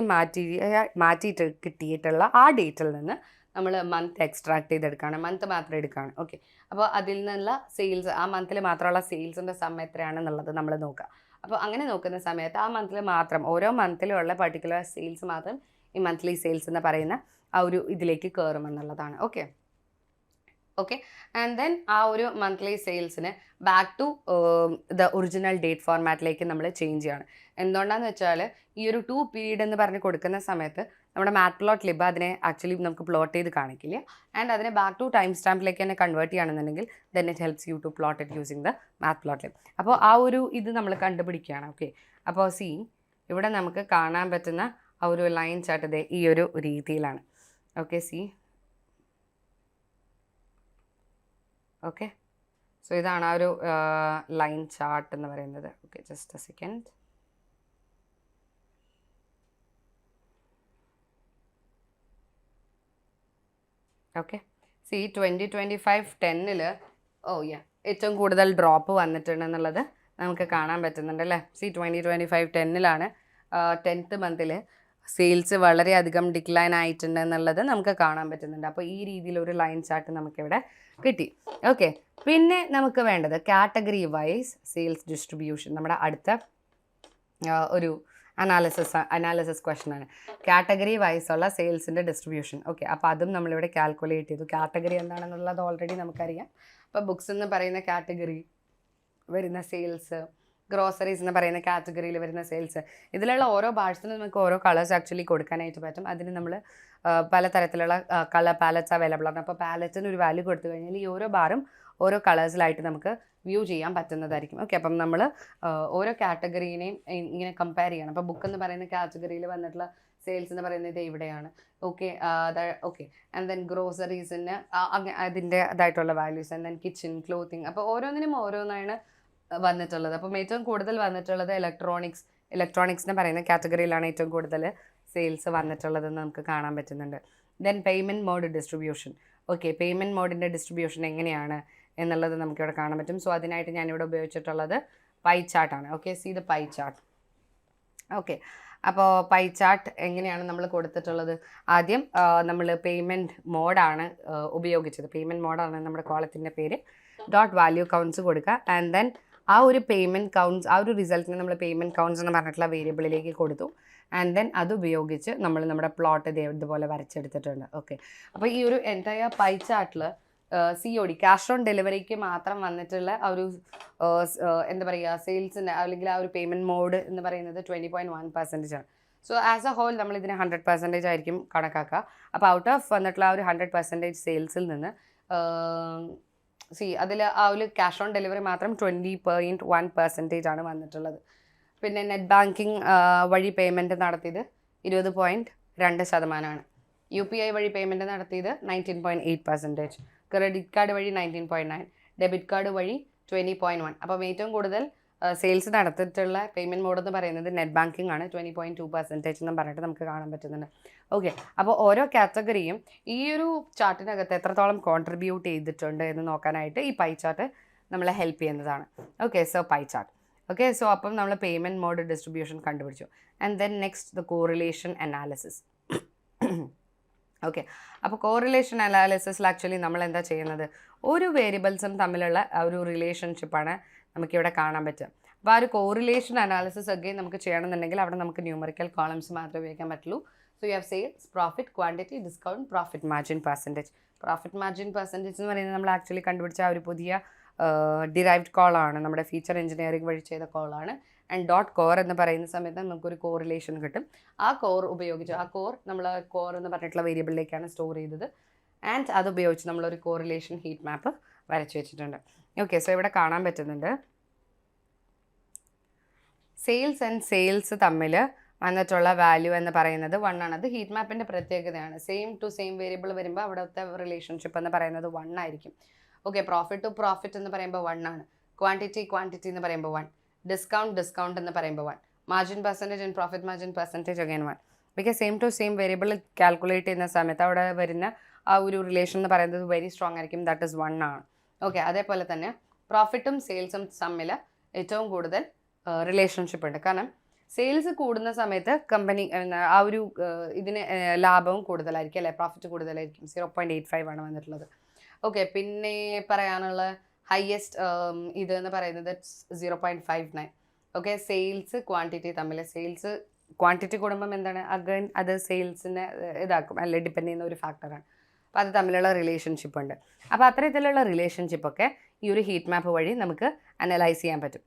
മാറ്റിയിട്ട് കിട്ടിയിട്ടുള്ള ആ ഡേറ്റിൽ നിന്ന് നമ്മൾ മന്ത് എക്സ്ട്രാക്ട് ചെയ്തെടുക്കുകയാണ്, മന്ത് മാത്രം എടുക്കുകയാണ്. ഓക്കെ, അപ്പോൾ അതിൽ നിന്നുള്ള സെയിൽസ് ആ മന്തിൽ മാത്രമുള്ള സെയിൽസിൻ്റെ സം എത്രയാണെന്നുള്ളത് നമ്മൾ നോക്കുക. അപ്പോൾ അങ്ങനെ നോക്കുന്ന സമയത്ത് ആ മന്തിൽ മാത്രം ഓരോ മന്തിലുള്ള പർട്ടിക്കുലർ സെയിൽസ് മാത്രം ഈ മന്ത്ലി സെയിൽസ് എന്ന് പറയുന്ന ആ ഒരു ഇതിലേക്ക് കയറുമെന്നുള്ളതാണ്. ഓക്കെ, ആൻഡ് ദെൻ ആ ഒരു മന്ത്ലി സെയിൽസിന് back to the original date ഫോർമാറ്റിലേക്ക് നമ്മൾ ചേഞ്ച് ചെയ്യാണ്. എന്തുകൊണ്ടാണെന്ന് വെച്ചാൽ ഈ ഒരു 2 പീരീഡ് എന്ന് പറഞ്ഞ് കൊടുക്കുന്ന സമയത്ത് നമ്മുടെ മാത്പ്ലോട്ട്ലിബ് അതിനെ ആക്ച്വലി നമുക്ക് പ്ലോട്ട് ചെയ്ത് കാണിക്കില്ല. ആൻഡ് അതിനെ ബാക്ക് ടു ടൈം സ്റ്റാമ്പിലേക്ക് തന്നെ കൺവേർട്ട് ചെയ്യുകയാണെന്നുണ്ടെങ്കിൽ then it helps you to plot it using the matplotlib. അപ്പോൾ ആ ഒരു ഇത് നമ്മൾ കണ്ടുപിടിക്കുകയാണ്. ഓക്കെ, അപ്പോൾ ഇവിടെ നമുക്ക് കാണാൻ പറ്റുന്ന ആ ഒരു ലൈൻ ചാർട്ട് ഈ ഒരു രീതിയിലാണ്. ഓക്കെ, ഓക്കെ, സോ ഇതാണ് ആ ഒരു ലൈൻ ചാർട്ട് എന്ന് പറയുന്നത്. Okay, just A second. Okay, 2025 10 ഏറ്റവും കൂടുതൽ ഡ്രോപ്പ് വന്നിട്ടുണ്ടെന്നുള്ളത് നമുക്ക് കാണാൻ പറ്റുന്നുണ്ട് അല്ലേ. 2025 10-ലാണ് 10th മന്തിൽ സെയിൽസ് വളരെയധികം ഡിക്ലൈൻ ആയിട്ടുണ്ട് എന്നുള്ളത് നമുക്ക് കാണാൻ പറ്റുന്നുണ്ട്. അപ്പോൾ ഈ രീതിയിലൊരു ലൈൻ ചാർട്ട് നമുക്കിവിടെ കിട്ടി. ഓക്കെ, പിന്നെ നമുക്ക് വേണ്ടത് കാറ്റഗറി വൈസ് സെയിൽസ് ഡിസ്ട്രിബ്യൂഷൻ. നമ്മുടെ അടുത്ത ഒരു അനാലിസിസ് ക്വസ്റ്റൻ ആണ്. കാറ്റഗറി വൈസ് ഉള്ള സെയിൽസിൻ്റെ ഡിസ്ട്രിബ്യൂഷൻ. ഓക്കെ, അപ്പോൾ അതും നമ്മളിവിടെ കാൽക്കുലേറ്റ് ചെയ്തു. കാറ്റഗറി എന്താണെന്നുള്ളത് ഓൾറെഡി നമുക്കറിയാം. അപ്പോൾ ബുക്സ് എന്ന് പറയുന്ന കാറ്റഗറി വരുന്ന സെയിൽസ്, ഗ്രോസറീസ് എന്ന് പറയുന്ന കാറ്റഗറിയിൽ വരുന്ന സെയിൽസ്, ഇതിലുള്ള ഓരോ ബാർസിനും നമുക്ക് ഓരോ കളേഴ്സ് ആക്ച്വലി കൊടുക്കാനായിട്ട് പറ്റും. അതിന് നമ്മൾ പലതരത്തിലുള്ള കളർ പാലറ്റ്സ് അവൈലബിൾ ആണ്. അപ്പോൾ പാലറ്റിന് ഒരു വാല്യൂ കൊടുത്തു കഴിഞ്ഞാൽ ഈ ഓരോ ബാറും ഓരോ കളേഴ്സിലായിട്ട് നമുക്ക് വ്യൂ ചെയ്യാൻ പറ്റുന്നതായിരിക്കും. ഓക്കെ, അപ്പം നമ്മൾ ഓരോ കാറ്റഗറീനെയും ഇങ്ങനെ കമ്പയർ ചെയ്യണം. അപ്പോൾ ബുക്ക് എന്ന് പറയുന്ന കാറ്റഗറിയിൽ വന്നിട്ടുള്ള സെയിൽസ് എന്ന് പറയുന്നത് ഇവിടെയാണ്. ഓക്കെ, ഓക്കെ, ആൻഡ് ദെൻ ഗ്രോസറീസിന് അതിൻ്റെ അതായിട്ടുള്ള values, and then kitchen, clothing, അപ്പോൾ ഓരോന്നിനും ഓരോന്നാണ് വന്നിട്ടുള്ളത്. അപ്പം ഏറ്റവും കൂടുതൽ വന്നിട്ടുള്ളത് ഇലക്ട്രോണിക്സിന് പറയുന്ന കാറ്റഗറിയിലാണ് ഏറ്റവും കൂടുതൽ സെയിൽസ് വന്നിട്ടുള്ളതെന്ന് നമുക്ക് കാണാൻ പറ്റുന്നുണ്ട്. Then payment mode distribution. Okay, payment മോഡിൻ്റെ ഡിസ്ട്രിബ്യൂഷൻ എങ്ങനെയാണ് എന്നുള്ളത് നമുക്കിവിടെ കാണാൻ പറ്റും. സോ അതിനായിട്ട് ഞാനിവിടെ ഉപയോഗിച്ചിട്ടുള്ളത് പൈ ചാർട്ടാണ്. Okay, see the pie chart. Okay, അപ്പോൾ പൈ ചാർട്ട് എങ്ങനെയാണ് നമ്മൾ കൊടുത്തിട്ടുള്ളത്? ആദ്യം നമ്മൾ പേയ്മെൻറ്റ് മോഡാണ് ഉപയോഗിച്ചത്. പേയ്മെൻറ്റ് മോഡാണ് നമ്മുടെ കോളത്തിൻ്റെ പേര്. ഡോട്ട് വാല്യൂ കൗണ്ട്സ് കൊടുക്കുക, ആൻഡ് ദെൻ ആ ഒരു പേയ്മെൻറ്റ് കൗണ്ട്സ്, ആ ഒരു റിസൾട്ടിന് നമ്മൾ പേയ്മെൻറ്റ് കൗണ്ട്സ് എന്ന് പറഞ്ഞിട്ടുള്ള വേരിയബിളിലേക്ക് കൊടുത്തു. ആൻഡ് ദെൻ അത് ഉപയോഗിച്ച് നമ്മൾ നമ്മുടെ പ്ലോട്ട് ഇതുപോലെ വരച്ചെടുത്തിട്ടുണ്ട്. ഓക്കെ, അപ്പോൾ ഈ ഒരു എൻറ്റയർ പൈ ചാർട്ടിൽ COD, ക്യാഷ് ഓൺ ഡെലിവറിക്ക് മാത്രം വന്നിട്ടുള്ള ആ ഒരു എന്താ പറയുക, സെയിൽസിൻ്റെ അല്ലെങ്കിൽ ആ ഒരു പേയ്മെൻറ്റ് മോഡ് എന്ന് പറയുന്നത് 20.1% ആണ്. സോ ആസ് എ ഹോൾ നമ്മൾ ഇതിനെ 100% ആയിരിക്കും കണക്കാക്കുക. അപ്പോൾ ഔട്ട് ഓഫ് വന്നിട്ടുള്ള ആ ഒരു 100% സെയിൽസിൽ നിന്ന് അതിൽ ആ ഒരു ക്യാഷ് ഓൺ ഡെലിവറി മാത്രം 20.1% ആണ് വന്നിട്ടുള്ളത്. പിന്നെ നെറ്റ് ബാങ്കിങ് വഴി പേയ്മെൻറ്റ് നടത്തിയത് 20.2%. UPI വഴി പേയ്മെൻറ്റ് നടത്തിയത് 19.8%. ക്രെഡിറ്റ് കാർഡ് വഴി 19.9%. ഡെബിറ്റ് കാർഡ് വഴി 20.1%. അപ്പം ഏറ്റവും കൂടുതൽ സെയിൽസ് നടത്തിയിട്ടുള്ള പേയ്മെൻറ്റ് മോഡ് എന്ന് പറയുന്നത് നെറ്റ് ബാങ്കിങ് ആണ്. 20.2% എന്നും പറഞ്ഞിട്ട് നമുക്ക് കാണാൻ പറ്റുന്നുണ്ട്. ഓക്കെ, അപ്പോൾ ഓരോ കാറ്റഗറിയും ഈ ഒരു ചാർട്ടിനകത്ത് എത്രത്തോളം കോൺട്രിബ്യൂട്ട് ചെയ്തിട്ടുണ്ട് എന്ന് നോക്കാനായിട്ട് ഈ പൈ ചാർട്ട് നമ്മളെ ഹെൽപ്പ് ചെയ്യുന്നതാണ്. Okay, so pi chart. Okay, so അപ്പം നമ്മൾ പേയ്മെൻറ്റ് മോഡ് ഡിസ്ട്രിബ്യൂഷൻ കണ്ടുപിടിച്ചു. And then next the correlation analysis. Okay, അപ്പോൾ കോറിലേഷൻ അനാലിസിസിൽ ആക്ച്വലി നമ്മൾ എന്താ ചെയ്യുന്നത്? ഒരു വേരിയബിൾസും തമ്മിലുള്ള ആ ഒരു റിലേഷൻഷിപ്പാണ് നമുക്കിവിടെ കാണാൻ പറ്റുക. അപ്പോൾ ആ ഒരു കോറിലേഷൻ അനാലിസിസ് ഒക്കെ നമുക്ക് ചെയ്യണമെന്നുണ്ടെങ്കിൽ അവിടെ നമുക്ക് ന്യൂമറിക്കൽ കോളംസ് മാത്രമേ ഉപയോഗിക്കാൻ പറ്റുള്ളൂ. So you have sales, profit, quantity, discount, profit margin percentage. Profit margin percentage എന്ന് പറയുന്നത് നമ്മൾ ആക്ച്വലി കണ്ടുപിടിച്ച ആ ഒരു പുതിയ ഡിറൈവ്ഡ് കോളാണ്, നമ്മുടെ ഫീച്ചർ എഞ്ചിനീയറിംഗ് വഴി ചെയ്ത കോളാണ്. ആൻഡ് ഡോട്ട് കോർ എന്ന് പറയുന്ന സമയത്ത് നമുക്കൊരു കോറിലേഷൻ കിട്ടും. ആ കോർ ഉപയോഗിച്ച് നമ്മൾ കോർ എന്ന് പറഞ്ഞിട്ടുള്ള വേരിയബിളിലേക്കാണ് സ്റ്റോർ ചെയ്തത്. ആൻഡ് അത് ഉപയോഗിച്ച് നമ്മളൊരു കോറിലേഷൻ ഹീറ്റ് മാപ്പ് വരച്ച് വെച്ചിട്ടുണ്ട്. ഓക്കെ, സോ ഇവിടെ കാണാൻ പറ്റുന്നുണ്ട് സെയിൽസ് ആൻഡ് സെയിൽസ് തമ്മിൽ വന്നിട്ടുള്ള വാല്യൂ എന്ന് പറയുന്നത് 1 ആണ്. അത് ഹീറ്റ് മാപ്പിൻ്റെ പ്രത്യേകതയാണ്. സെയിം ടു സെയിം വേരിയബിൾ വരുമ്പോൾ അവിടുത്തെ റിലേഷൻഷിപ്പ് എന്ന് പറയുന്നത് 1 ആയിരിക്കും. ഓക്കെ, പ്രോഫിറ്റ് ടു പ്രോഫിറ്റ് എന്ന് പറയുമ്പോൾ 1 ആണ്. ക്വാണ്ടിറ്റി എന്ന് പറയുമ്പോൾ 1. ഡിസ്കൗണ്ട് എന്ന് പറയുമ്പോൾ 1. Margin percentage and profit margin percentage again 1. Because same to same variable calculate ചെയ്യുന്ന സമയത്ത് അവിടെ വരുന്ന ആ ഒരു റിലേഷൻ എന്ന് പറയുന്നത് വെരി സ്ട്രോങ് ആയിരിക്കും. ദാറ്റ് ഈസ് 1 ആണ്. ഓക്കെ, അതേപോലെ തന്നെ പ്രോഫിറ്റും സെയിൽസും തമ്മിൽ ഏറ്റവും കൂടുതൽ റിലേഷൻഷിപ്പ് ഉണ്ട്. കാരണം സെയിൽസ് കൂടുന്ന സമയത്ത് കമ്പനി ആ ഒരു ഇതിന് ലാഭവും കൂടുതലായിരിക്കും അല്ലേ, പ്രോഫിറ്റ് കൂടുതലായിരിക്കും. 0.85 ആണ് വന്നിട്ടുള്ളത്. ഓക്കെ, പിന്നെ പറയാനുള്ള ഹയസ്റ്റ് ഇതെന്ന് പറയുന്നത് 0.59. ഓക്കെ, സെയിൽസ് ക്വാണ്ടിറ്റി തമ്മിൽ, സെയിൽസ് ക്വാണ്ടിറ്റി കൂടുമ്പം എന്താണ്, അഗൈൻ അത് സെയിൽസിനെ ഇതാക്കും അല്ലെ, ഡിപ്പെൻഡ് ചെയ്യുന്ന ഒരു ഫാക്ടറാണ്. അപ്പോൾ അത് തമ്മിലുള്ള റിലേഷൻഷിപ്പ് ഉണ്ട്. അപ്പോൾ അത്തരത്തിലുള്ള റിലേഷൻഷിപ്പൊക്കെ ഈ ഒരു ഹീറ്റ് മാപ്പ് വഴി നമുക്ക് അനലൈസ് ചെയ്യാൻ പറ്റും.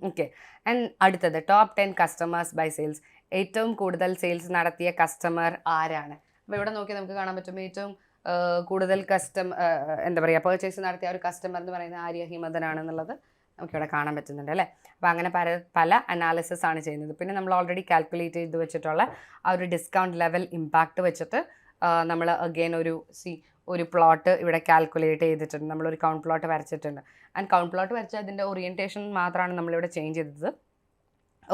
ഓക്കെ, ആൻഡ് അടുത്തത് ടോപ്പ് 10 കസ്റ്റമേഴ്സ് ബൈ സെയിൽസ്. ഏറ്റവും കൂടുതൽ സെയിൽസ് നടത്തിയ കസ്റ്റമർ ആരാണ്? അപ്പോൾ ഇവിടെ നോക്കി നമുക്ക് കാണാൻ പറ്റും ഏറ്റവും കൂടുതൽ എന്താ പറയുക, പർച്ചേസ് നടത്തിയ ഒരു കസ്റ്റമർ എന്ന് പറയുന്നത് ആര്യ ഹിമന്തനാണെന്നുള്ളത് നമുക്കിവിടെ കാണാൻ പറ്റുന്നുണ്ട് അല്ലേ. അപ്പോൾ അങ്ങനെ പല അനാലിസിസ് ആണ് ചെയ്യുന്നത്. പിന്നെ നമ്മൾ ഓൾറെഡി കാൽക്കുലേറ്റ് ചെയ്ത് വെച്ചിട്ടുള്ള ആ ഒരു ഡിസ്കൗണ്ട് ലെവൽ ഇമ്പാക്റ്റ് വെച്ചിട്ട് നമ്മൾ അഗെയിൻ ഒരു പ്ലോട്ട് ഇവിടെ കാൽക്കുലേറ്റ് ചെയ്തിട്ടുണ്ട്. നമ്മളൊരു കൗണ്ട് പ്ലോട്ട് വരച്ചിട്ടുണ്ട്. ആൻഡ് കൗണ്ട് പ്ലോട്ട് വരച്ച് അതിൻ്റെ ഓറിയൻറ്റേഷൻ മാത്രമാണ് നമ്മളിവിടെ ചേഞ്ച് ചെയ്തത്.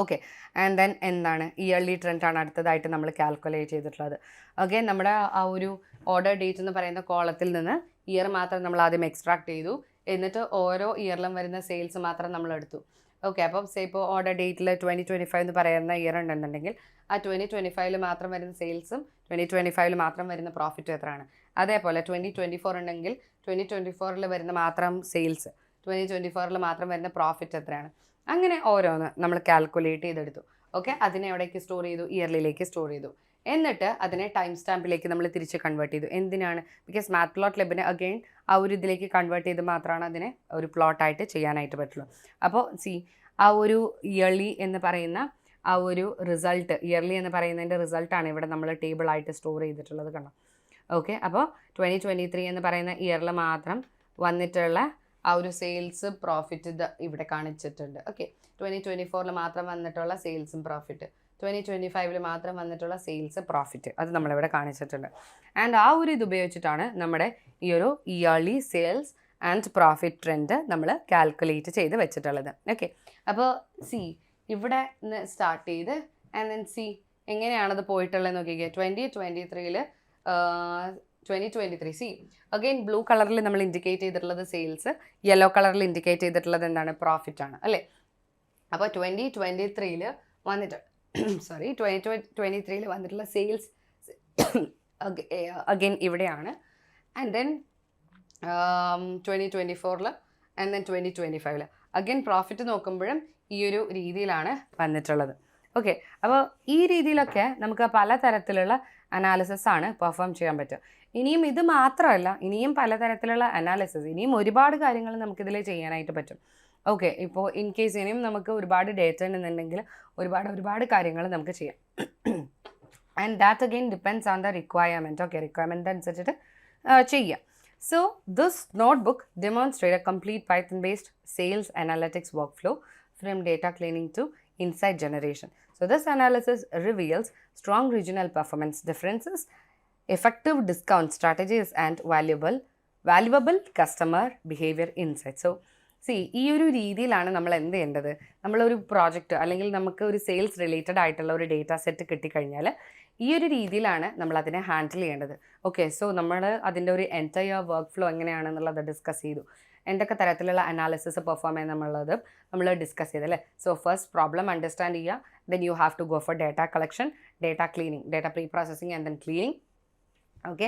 ഓക്കെ, ആൻഡ് ദെൻ എന്താണ് ഇയർലി ട്രെൻഡാണ് അടുത്തതായിട്ട് നമ്മൾ കാൽക്കുലേറ്റ് ചെയ്തിട്ടുള്ളത്. ഓക്കെ, നമ്മുടെ ആ ഒരു ഓർഡർ ഡേറ്റ് എന്ന് പറയുന്ന കോളത്തിൽ നിന്ന് ഇയർ മാത്രം നമ്മൾ ആദ്യം എക്സ്ട്രാക്ട് ചെയ്തു. എന്നിട്ട് ഓരോ ഇയറിലും വരുന്ന സെയിൽസ് മാത്രം നമ്മൾ എടുത്തു. ഓക്കെ, അപ്പം സേ ഇപ്പോൾ ഓർഡർ ഡേറ്റിൽ 2025 എന്ന് പറയുന്ന ഇയർ ഉണ്ടെന്നുണ്ടെങ്കിൽ ആ 2025 മാത്രം വരുന്ന സെയിൽസും 2025 മാത്രം വരുന്ന പ്രോഫിറ്റും എത്രയാണ്. അതേപോലെ 2024 ഉണ്ടെങ്കിൽ 2024 വരുന്ന മാത്രം സെയിൽസ്, 2024 മാത്രം വരുന്ന പ്രോഫിറ്റ് എത്രയാണ്. അങ്ങനെ ഓരോന്ന് നമ്മൾ കാൽക്കുലേറ്റ് ചെയ്തെടുത്തു. ഓക്കെ, അതിനെ എവിടേക്ക് സ്റ്റോർ ചെയ്തു, ഇയർലിയിലേക്ക് സ്റ്റോർ ചെയ്തു. എന്നിട്ട് അതിനെ ടൈം സ്റ്റാമ്പിലേക്ക് നമ്മൾ തിരിച്ച് കൺവേർട്ട് ചെയ്തു. എന്തിനാണ്? ബിക്കോസ് മാത്പ്ലോട്ട്ലിബിന് അഗെയിൻ ആ ഒരു ഇതിലേക്ക് കൺവേർട്ട് ചെയ്ത് മാത്രമാണ് അതിനെ ഒരു പ്ലോട്ടായിട്ട് ചെയ്യാനായിട്ട് പറ്റുള്ളൂ. അപ്പോൾ ആ ഒരു ഇയർലി എന്ന് പറയുന്ന ആ ഒരു റിസൾട്ട്, ഇയർലി എന്ന് പറയുന്നതിൻ്റെ റിസൾട്ടാണ് ഇവിടെ നമ്മൾ ടേബിളായിട്ട് സ്റ്റോർ ചെയ്തിട്ടുള്ളത്, കണ്ടോ. ഓക്കെ, അപ്പോൾ 2023 എന്ന് പറയുന്ന ഇയറിൽ മാത്രം വന്നിട്ടുള്ള ആ ഒരു സെയിൽസ് പ്രോഫിറ്റ് ഇത് ഇവിടെ കാണിച്ചിട്ടുണ്ട്. ഓക്കെ, 2024 മാത്രം വന്നിട്ടുള്ള സെയിൽസും പ്രോഫിറ്റ്, 2025 മാത്രം വന്നിട്ടുള്ള സെയിൽസ് പ്രോഫിറ്റ്, അത് നമ്മളിവിടെ കാണിച്ചിട്ടുണ്ട്. ആൻഡ് ആ ഒരു ഇത് ഉപയോഗിച്ചിട്ടാണ് നമ്മുടെ ഈ ഒരു yearly sales and profit trend നമ്മൾ കാൽക്കുലേറ്റ് ചെയ്ത് വെച്ചിട്ടുള്ളത്. ഓക്കെ, അപ്പോൾ ഇവിടെ നിന്ന് സ്റ്റാർട്ട് ചെയ്ത് ആൻഡ് ദെൻ എങ്ങനെയാണത് പോയിട്ടുള്ളത് നോക്കിക്കേ. 2023 അഗെയിൻ ബ്ലൂ കളറിൽ നമ്മൾ ഇൻഡിക്കേറ്റ് ചെയ്തിട്ടുള്ളത് സെയിൽസ്, യെല്ലോ കളറിൽ ഇൻഡിക്കേറ്റ് ചെയ്തിട്ടുള്ളത് എന്താണ്, പ്രോഫിറ്റ് ആണ് അല്ലേ. അപ്പോൾ 2023 വന്നിട്ട് 2023 വന്നിട്ടുള്ള സെയിൽസ് അഗെയിൻ ഇവിടെയാണ്. And then 2024 and then 2025 again profit നോക്കുമ്പോഴും ഈ ഒരു രീതിയിലാണ് വന്നിട്ടുള്ളത്. ഓക്കെ, അപ്പോൾ ഈ രീതിയിലൊക്കെ നമുക്ക് പലതരത്തിലുള്ള അനാലിസിസ് ആണ് പെർഫോം ചെയ്യാൻ പറ്റുക. ഇനിയും ഇത് മാത്രമല്ല, ഇനിയും പലതരത്തിലുള്ള അനാലിസിസ്, ഇനിയും ഒരുപാട് കാര്യങ്ങൾ നമുക്കിതിൽ ചെയ്യാനായിട്ട് പറ്റും. ഓക്കെ, ഇപ്പോൾ ഇൻ കേസ് ഇനിയും നമുക്ക് ഒരുപാട് ഡേറ്റ ഉണ്ടെന്നുണ്ടെങ്കിൽ ഒരുപാട് കാര്യങ്ങൾ നമുക്ക് ചെയ്യാം. And that again depends on the requirement. Okay, requirement അനുസരിച്ചിട്ട് ചെയ്യാം. So this notebook demonstrates a complete Python-based sales analytics workflow from data cleaning to insight generation. So this analysis reveals strong regional performance differences, effective discount strategies, and valuable customer behavior insights. So ഈ ഒരു രീതിയിലാണ് നമ്മൾ എന്ത് ചെയ്യേണ്ടത്. നമ്മളൊരു project അല്ലെങ്കിൽ നമുക്ക് ഒരു സെയിൽസ് റിലേറ്റഡ് ആയിട്ടുള്ള ഒരു ഡേറ്റ സെറ്റ് കിട്ടിക്കഴിഞ്ഞാൽ ഈ ഒരു രീതിയിലാണ് നമ്മൾ അതിനെ ഹാൻഡിൽ ചെയ്യേണ്ടത്. ഓക്കെ, സോ നമ്മൾ അതിൻ്റെ ഒരു എൻറ്റയർ വർക്ക് ഫ്ലോ എങ്ങനെയാണെന്നുള്ളത് ഡിസ്കസ് ചെയ്തു. എന്തൊക്കെ തരത്തിലുള്ള അനാലിസിസ് പെർഫോം ചെയ്യുന്നുള്ളത് നമ്മൾ ഡിസ്കസ് ചെയ്തല്ലേ. സോ ഫസ്റ്റ് പ്രോബ്ലം അണ്ടർസ്റ്റാൻഡ് ചെയ്യുക, then you have to go for data collection, data cleaning, data pre processing and then cleaning. Okay,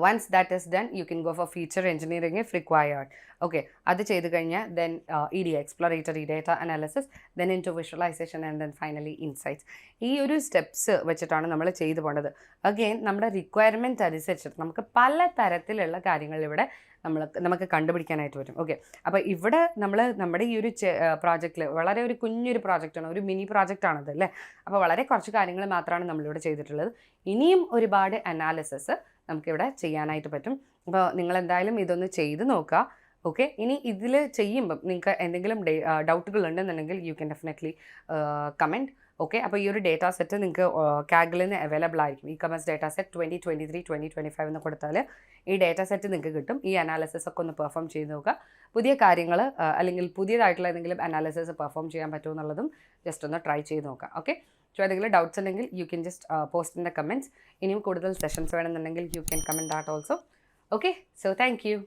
once that is done, you can go for feature engineering if required. Okay, അത് ചെയ്ത് കഴിഞ്ഞാൽ then EDA, exploratory data analysis, then into visualization and then finally insights. ഈ ഒരു steps വെച്ചിട്ടാണ് നമ്മൾ ചെയ്തു പോകേണ്ടത്. Again നമ്മുടെ റിക്വയർമെൻറ്റ് അനുസരിച്ചിട്ട് നമുക്ക് പല തരത്തിലുള്ള കാര്യങ്ങൾ ഇവിടെ നമുക്ക് കണ്ടുപിടിക്കാനായിട്ട് പറ്റും. ഓക്കെ, അപ്പോൾ ഇവിടെ നമ്മുടെ ഈ ഒരു പ്രോജക്റ്റിൽ വളരെ ഒരു കുഞ്ഞൊരു പ്രോജക്റ്റാണ്, ഒരു മിനി പ്രോജക്റ്റാണത് അല്ലേ. അപ്പോൾ വളരെ കുറച്ച് കാര്യങ്ങൾ മാത്രമാണ് നമ്മളിവിടെ ചെയ്തിട്ടുള്ളത്. ഇനിയും ഒരുപാട് അനാലിസിസ് നമുക്കിവിടെ ചെയ്യാനായിട്ട് പറ്റും. അപ്പോൾ നിങ്ങളെന്തായാലും ഇതൊന്ന് ചെയ്ത് നോക്കുക. ഓക്കെ, ഇനി ഇതിൽ ചെയ്യുമ്പം നിങ്ങൾക്ക് എന്തെങ്കിലും ഡൗട്ടുകൾ ഉണ്ടെന്നുണ്ടെങ്കിൽ you can definitely comment. Okay, അപ്പോൾ ഈ ഒരു ഡേറ്റാ സെറ്റ് നിങ്ങൾക്ക് കാഗിൽ നിന്ന് അവൈലബിൾ ആയിരിക്കും. ഇ കൊമേഴ്സ് ഡേറ്റാ സെറ്റ് 2023 2025 എന്ന് കൊടുത്താൽ ഈ ഡേറ്റാ സെറ്റ് നിങ്ങൾക്ക് കിട്ടും. ഈ അനാലിസിസ് ഒക്കെ ഒന്ന് പെർഫോം ചെയ്ത് നോക്കുക. പുതിയ കാര്യങ്ങൾ അല്ലെങ്കിൽ പുതിയതായിട്ടുള്ള എന്തെങ്കിലും അനാലിസിസ് പെർഫോം ചെയ്യാൻ പറ്റുമോ എന്നുള്ളതും ജസ്റ്റ് ഒന്ന് ട്രൈ ചെയ്ത് നോക്കുക. ഓക്കെ, സോ എന്തെങ്കിലും ഡൗട്ട്സ് ഉണ്ടെങ്കിൽ you can just post in the comments. ഇനിയും കൂടുതൽ സെഷൻസ് വേണമെന്നുണ്ടെങ്കിൽ you can comment that also. Okay, so thank you.